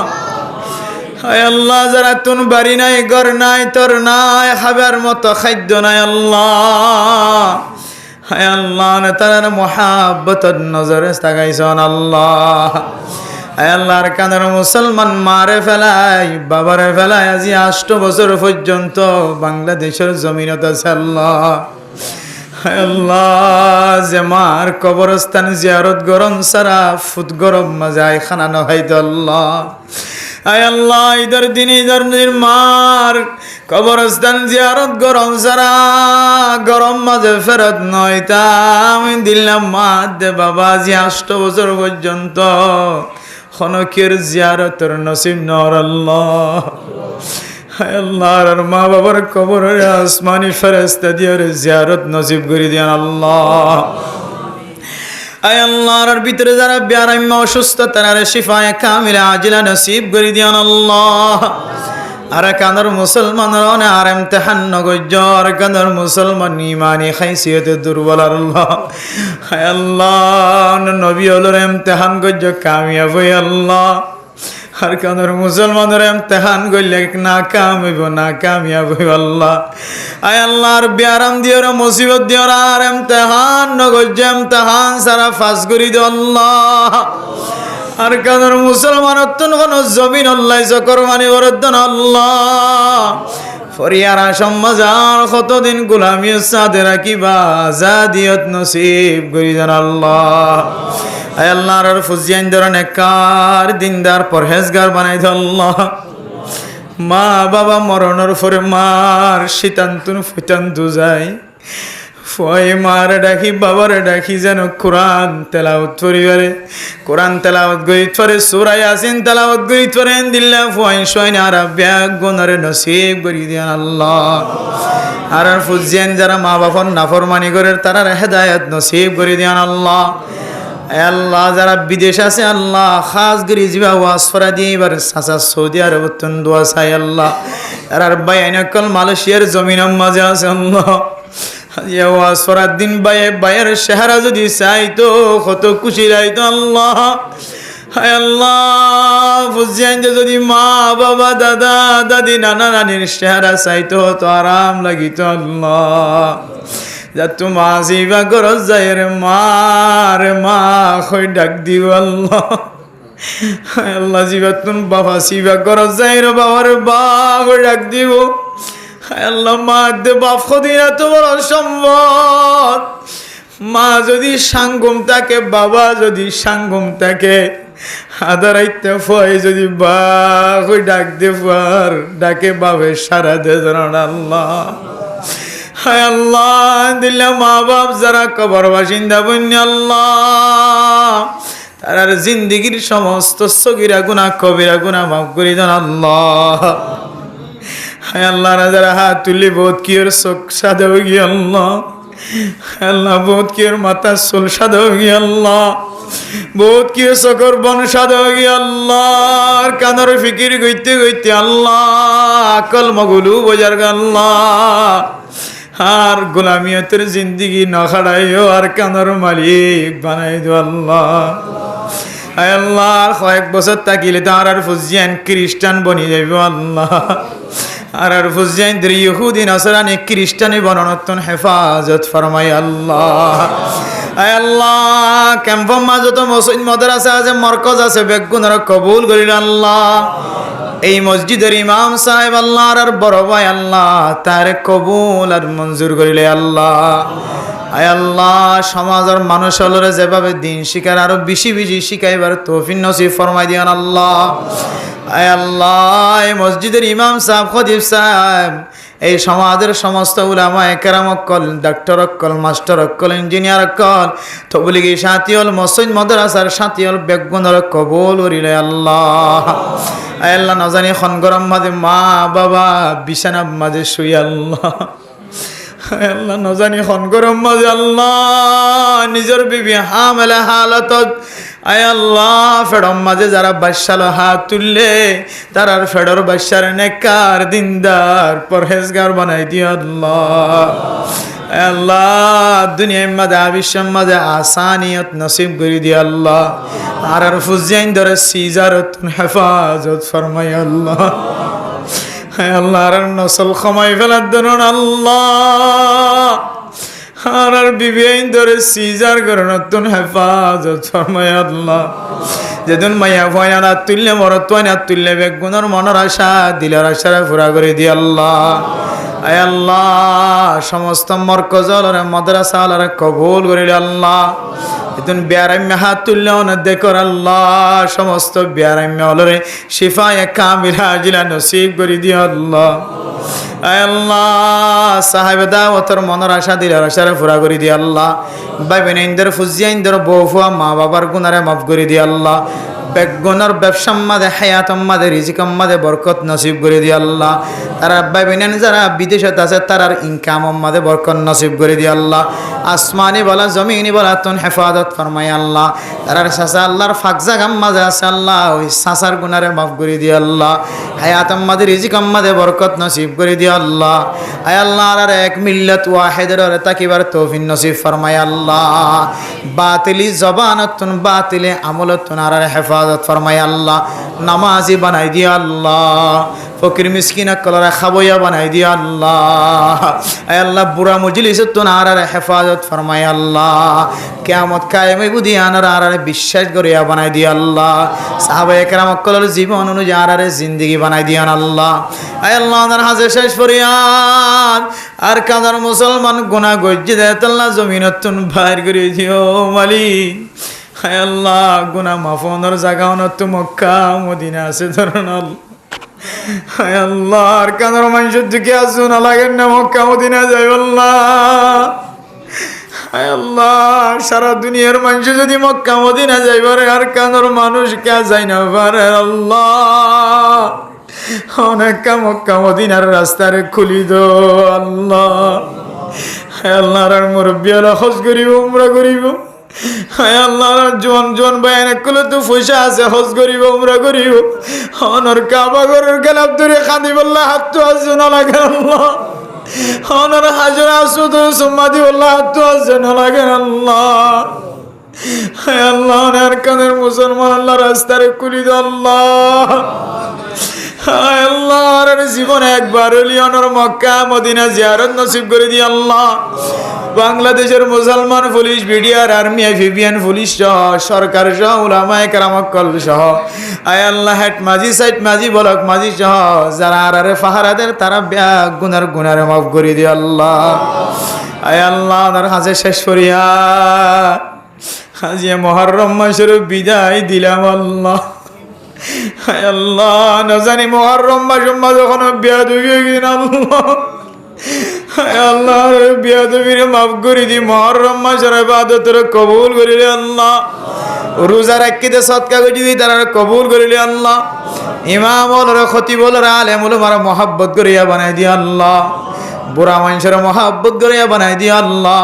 আয় আল্লাহ, যারা তুন বাড়ি নাই, ঘর নাই, তোর নাই, খাবার মতো খাদ্য নাই আল্লাহ। হায় আল্লাহ, তার মোহাব্বতের নজরে তাকাইছন আল্লাহ। হায় আল্লাহর কানের মুসলমান মারে ফেলাই, বাবারে ফেলাই আজি 8 বছর পর্যন্ত বাংলাদেশের জমিনত আছে আল্লাহ। হায় আল্লাহ, যে মার কবরস্থান জিয়ারত গরম সারা ফুট গরম মাজায় খানা নহাইদ আল্লাহ। আয় আল্লাহ, ঈদের দিন ঈদের মার কবরস্থান জিয়ারত গরম সারা গরম মাঝে ফেরত নয় তা আমি দিলাম মা দে বাবা জি 8 বছর পর্যন্ত খনকের জিয়ারতের নসিব নর আল্লাহ। হায় আল্লাহর মা বাবার কবরের আসমানি ফেরেশতা দিয়ে জিয়ারত নসিব করে দেন আল্লাহ। আয় আল্লাহর ভিতরে যারা বিয়ারাম্য অসুস্থ তারা শিফায়ে কামিলা আজিলা নসিব করে দেন আল্লাহ। আর কানার মুসলমানরা আর ইমতিহান নগজর কানার মুসলমান ইমানি খাইসিয়তে দুর্বল আল্লাহ। হায় আল্লাহ, নবী হলোর ইমতিহান গজ কামিয়াব হই আল্লাহ। আর কানার মুসলমানের ইমতিহান গইলে না কামিব না কামিয়াব হই আল্লাহ। আয় আল্লাহর বিয়ারাম দিওর মুসিবত দিওর আর ইমতিহান নগজ ইমতিহান সারা ফাস করি দে আল্লাহ। আর কানার মুসলমান কোন জমিন আল্লাহ জকরমানি বরদ্দন আল্লাহ। ফরিয়ারা সমাজার কতদিন গোলামি সাদে রাখিবা আজাদিয়ত নসিব করি দেন আল্লাহ। আয় আল্লাহর ফুজিয়ান ধরন নেককার দিনদার পরহেজগার বানাই দে আল্লাহ। মা বাবা মরণের পরে মার শীতান্তুন ফুটান্তু যায়, ফুয়াই মারে ডাকি বাবারে ডাকি যেন কোরআন তেলাওয়াত পরিবারে কোরআন তেলাওয়াত গরিত পরে সূরা ইয়াসিন তেলাওয়াত গরিত পরে দিল্লা ফুয়াই শয়না আর ব্যাগ গুনারে নসিব করি দেন আল্লাহ আর ফুজিয়ান যারা মা বাবার নাফরমানি করে তারা হেদায়েত নসিব করে দেন আল্লাহ আল্লাহ যারা বিদেশ আছে আল্লাহ খাস করে জিবা ওয়াজ ফরা দিয়ে এবার সাসা সৌদি আরব তুন দোয়া চাই আল্লাহ আর বাইনকল মালয়েশিয়ার জমিনের মাঝে আছে আল্লাহ ওয়াজ ফরার দিন বাইয়ের চেহারা যদি চাইতো কত খুশি রাইতো আল্লাহ হায় আল্লাহ বুঝছেন যে যদি মা বাবা দাদা দাদি নানা নানির চেহারা চাইতো তো আরাম লাগিত আল্লাহ যা তোমা জিবা গরজ যায় রে মা কই ডাক দিও আল্লাহ হায় আল্লাহ জিবা তুন বাবা জিবা গরজ যায় রে বাবার বা কই ডাক দিব হায় আল্লাহ মা দে বাপ খদিনা তোমার সম্পদ মা যদি সাঙ্গম থাকে বাবা যদি সাঙ্গম থাকে আদারাইতে ফয় যদি বা কই ডাক দে ফার ডাকে বাবে সারা দে জানান আল্লাহ হায় আল্লাহ দিল্লা মা বাপ যারা কবর বাসিন্দা বন্যা আল্লাহ তার জিন্দিগির সমস্ত সগীরা গুনাহ কবিরা গুনাহ মাফ করে দেন আল্লাহ হায় আল্লাহ যারা হাত তুলি বহুত কি ওর চোখ সাদা হয়ে গিয়ে আল্লাহ আল্লাহ বহুত কি ওর মাথা চুল সাদা হয়ে গিয়ে আল্লাহ বহুত কি চোখর বন সাদা হয়ে গিয়ে আল্লাহ কানের ফিকির গইতে গইতে আল্লাহ আকল মগুলু বোঝার আল্লাহ আর গোলামিয়তের জিন্দিগি নখাড়াইও আর কানের মালিক বানাই দো আল্লাহ হায় আল্লাহ কয়েক বছর থাকিলে তার আর ফুজিয়ান খ্রিস্টান বনি যাইব আল্লাহ আর ফুজিয়ান ইহুদি নাসরানি খ্রিস্টানি বননতন হেফাজত ফরমাই আল্লাহ আয় আল্লাহ ক্যাম্পম যত মসজিদ মাদ্রাসা আছে মরকজ আছে বেগুনার কবুল করিল আল্লাহ এই মসজিদের ইমাম সাহেব আল্লাহ আর বড় ভাই আল্লাহ তার কবুল আর মঞ্জুর করিলে আল্লাহ আয় আল্লাহ সমাজের মানুষ হলরে যেভাবে দিন শিকার আরো বেশি বেশি শিখাইবার তৌফিক নসিব ফরমাই দিয়ান আল্লাহ আয় আল্লাহ এই মসজিদের ইমাম সাহেব খতিব সাহেব এই সমাজের সমস্ত উলামা একরাম অক্কল ডাক্তার অক্কল মাস্টার অক্কল ইঞ্জিনিয়ার অক্কল তবলিগি সাথীল মসজিদ মাদ্রাসার সাথীল বেগুনার কবুল করিলে আল্লাহ আয় আল্লাহ নজানি খন গরম মাঝে মা বাবা বিছানা মাঝে শুই আল্লাহ আল্লাহ নজানি খন গরম মাঝে আল্লাহ নিজের বিবি হামেলা হালতত আয় আল্লাহ ফেডম মাঝে যারা বাদশাল হাত তুললে তারার ফেডর বাদশার নেকার দিনদার পরহেজগার বানাই দিও আল্লাহ আয় আল্লাহ দুনিয়ার মাঝে আবিশ্বের মাঝে আসানিয়ত নসিব করে দিও আল্লাহ আর ফুজিয়ান ধরে সিজারত হেফাজত ফরমাই আল্লাহ হায় আল্লাহ আর নসল ক্ষমাই ফেলার ধরুন আল্লাহ আর বিবিআইন ধরে সিজার করে নতুন হেফাজত ফরমাই আল্লাহ যেদিন মাইয়া ভয়া না তুললে মরত না তুললে বেগুনের মনের আশা দিলের আশারা পুরা করে দি আল্লাহ আয় আল্লাহ সমস্ত মরকজলরে মাদ্রাসালরে কবুল করিলে আল্লাহ এদিন বিয়ারাম্যা হাত তুললেও না দেখর আল্লাহ সমস্ত বিয়ারাম্যা হলরে শিফায়ে কামিলা আজিলা নসিব করে দিও আল্লাহ আয় আল্লাহ সাহেবে দাওয়াতের মনের আশা দিলের আশারে পুরা করে দি আল্লাহ ভাই বোনেদের ফুজিয়াইনদের বউ ফুয়া মা বাবার গুনারে মাফ করে দি আল্লাহ বেগুনার ব্যবসার মাঝে হায়াতম মাঝে রিজিকম মাঝে বরকত নসিব করে দি আল্লাহ তারা ভাই বোনেন যারা বিদেশত আছে তারার ইনকাম মাঝে বরকত নসিব করে দি আল্লাহ আসমানি বলা জমিনি বলা তুন হেফাজত ফরমাই আল্লাহ তারার সাসা আল্লাহর ফাঁক জাগাম মাঝে আছে আল্লাহ ওই সাসার গুনারে মাফ করে দি আল্লাহ হায়াতম মাঝে রিজিকম মাঝে বরকত নসিব করে দি আল্লাহ আয় আল্লাহ আর এক মিল্লাত ওয়াহিদের তাকিবার তৌফিক নসিব ফরমাই আল্লাহ বাতিলি জবানতুন বাতিলে আমলতুন আর হেফাজত ফরমাই আল্লাহ নামাজি বানাই দিয়া আল্লাহ ফকির মিসকিন কলরা খাবইয়া বানাই দিয়া আল্লাহ আয় আল্লাহ বুড়া মজলিসতুন আর হেফাজত ফরমাই আল্লাহ কিয়ামত কায়েমে বুদিয়ানার আর বিশ্বাস করিয়া বানাই দিয়া আল্লাহ সাহাবা একরাম কলর জীবন অনুযায়ী আর জিন্দেগি বানাই দিয়ান আল্লাহ আয় আল্লাহ তার হাজে শেষ ফরিয়াদ আর কাদার মুসলমান গুনাহ গজ্জে দেয় আল্লাহ জমিনতুন বাইর করে দিও মালিক হায় আল্লাহ গুনাহ মাফনের জায়গা তো মক্কা মদিনা আছে ধরুন হায় আল্লাহ আর কাদার মানুষের দিকে আসুন লাগেন না মক্কা মদিনা যাই আল্লাহ হায় আল্লাহ, সারা দুনিয়ার মানুষ যদি মক্কা মদিনা যাইবারে আর কানোর মানুষ কে যাই না পারে আল্লাহ, অনেক মক্কা মদিনার রাস্তারে খুলি দো আল্লাহ। হায় আল্লাহ, আর মুরব্বী হলো হজ করিব, উমরা করিব। হায় আল্লাহ, জোয়ান জোয়ান বায়ান করলে তো পয়সা আছে, হজ করিব, উমরা করিব। অনর কাবা ঘরের গেলাপ ধরে খাদি বললা হাত তো আছে না লাগে আল্লাহ। অনর হাজর আসুদ সুম্মাদি বললা হাত তো আছে না লাগে আল্লাহ। হায় আল্লাহ, আর কানের মুসলমান আল্লাহ রাস্তারে খুলি দো আল্লাহ। হায় আল্লাহ, আর জীবনে একবার হলি অনর মক্কা মদিনা জিয়ারত নসিব করে দি আল্লাহ। বাংলাদেশের মুসলমান পুলিশ, বিডিআর, আর্মি, এফবিএন পুলিশ সহ সরকার সহ উলামায়ে কেরাম সহ আয় আল্লাহ, হেড মাঝি, সাইড মাঝি, বলক মাঝি সহ যারা আর ফাহারাদের তারা গুনার মাফ করে দি আল্লাহ। আয় আল্লাহ, ওনার হাজে শেষ করিয়া হাজিয়া মুহররম মাসের বিদায় দিলাম আল্লাহ। হায় আল্লাহ, না জানি মুহররম মাস যখন বেয়াদবি হয়ে গেলেন আল্লাহ। হায় আল্লাহ, বেয়াদবির মাফ করে দি, মুহররম মাসের ইবাদতের কবুল করিলে আল্লাহ। রোজা রাখিতে সদকা করি দি তারা কবুল করিলে আল্লাহ। ইমাম ওলর, খতিব ওলর, আলেম ওলমার মহাব্বত করিয়া বানাই দি আল্লাহ। বুড়া মানুষের মহাব্বত করিয়া বানাই দি আল্লাহ।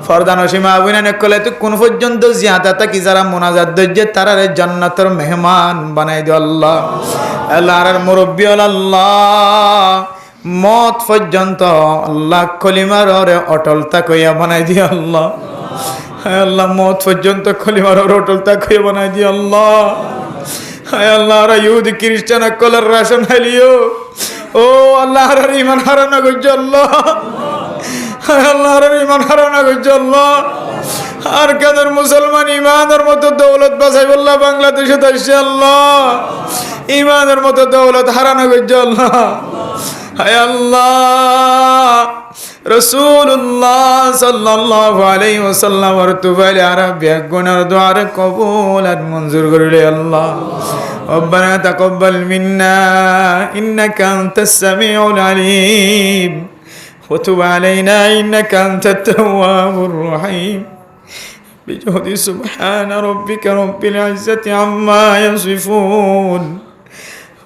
ফরদান সীমা অভিনয় করলে তো কোন পর্যন্ত জিয়াদা থাকি যারা মোনাজাত দর্জে তারা জান্নাতের মেহমান বানাই দিও আল্লাহ। আল্লাহর মুরব্বী আল্লাহ, মত পর্যন্ত আল্লাহ খলিমার অটল তাকইয়া বানাই দিও আল্লাহ। হায় আল্লাহ, মত পর্যন্ত খলিমার অটল তাকইয়া বানাই দিও আল্লাহ। হায় আল্লাহ, ইহুদি খ্রিস্টান কলার রাশন হালিও ও আল্লাহ, ইমান হারানো করছে আল্লাহ। আল্লাহ, ইমান হারানো করছে আল্লাহ। আর কেন মুসলমান ইমানের মতো দৌলত বাঁচাই বললা বাংলাদেশে আসছে আল্লাহ। ইমানের মতো দৌলত হারানো করছে আল্লাহ। হায় আল্লাহ, রাসূলুল্লাহ সাল্লাল্লাহু আলাইহি ওয়াসাল্লাম আর তুফাইল আরবিয়া গুনার দুআর কবুল আর মঞ্জুর করিলে আল্লাহ। ربنا تقبل منا إنك أنت السميع العليم وتب علينا إنك أنت التواب الرحيم بجهد سبحان ربك رب العزة عما يصفون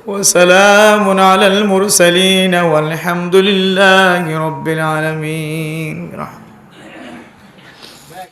وسلام على المرسلين والحمد لله رب العالمين.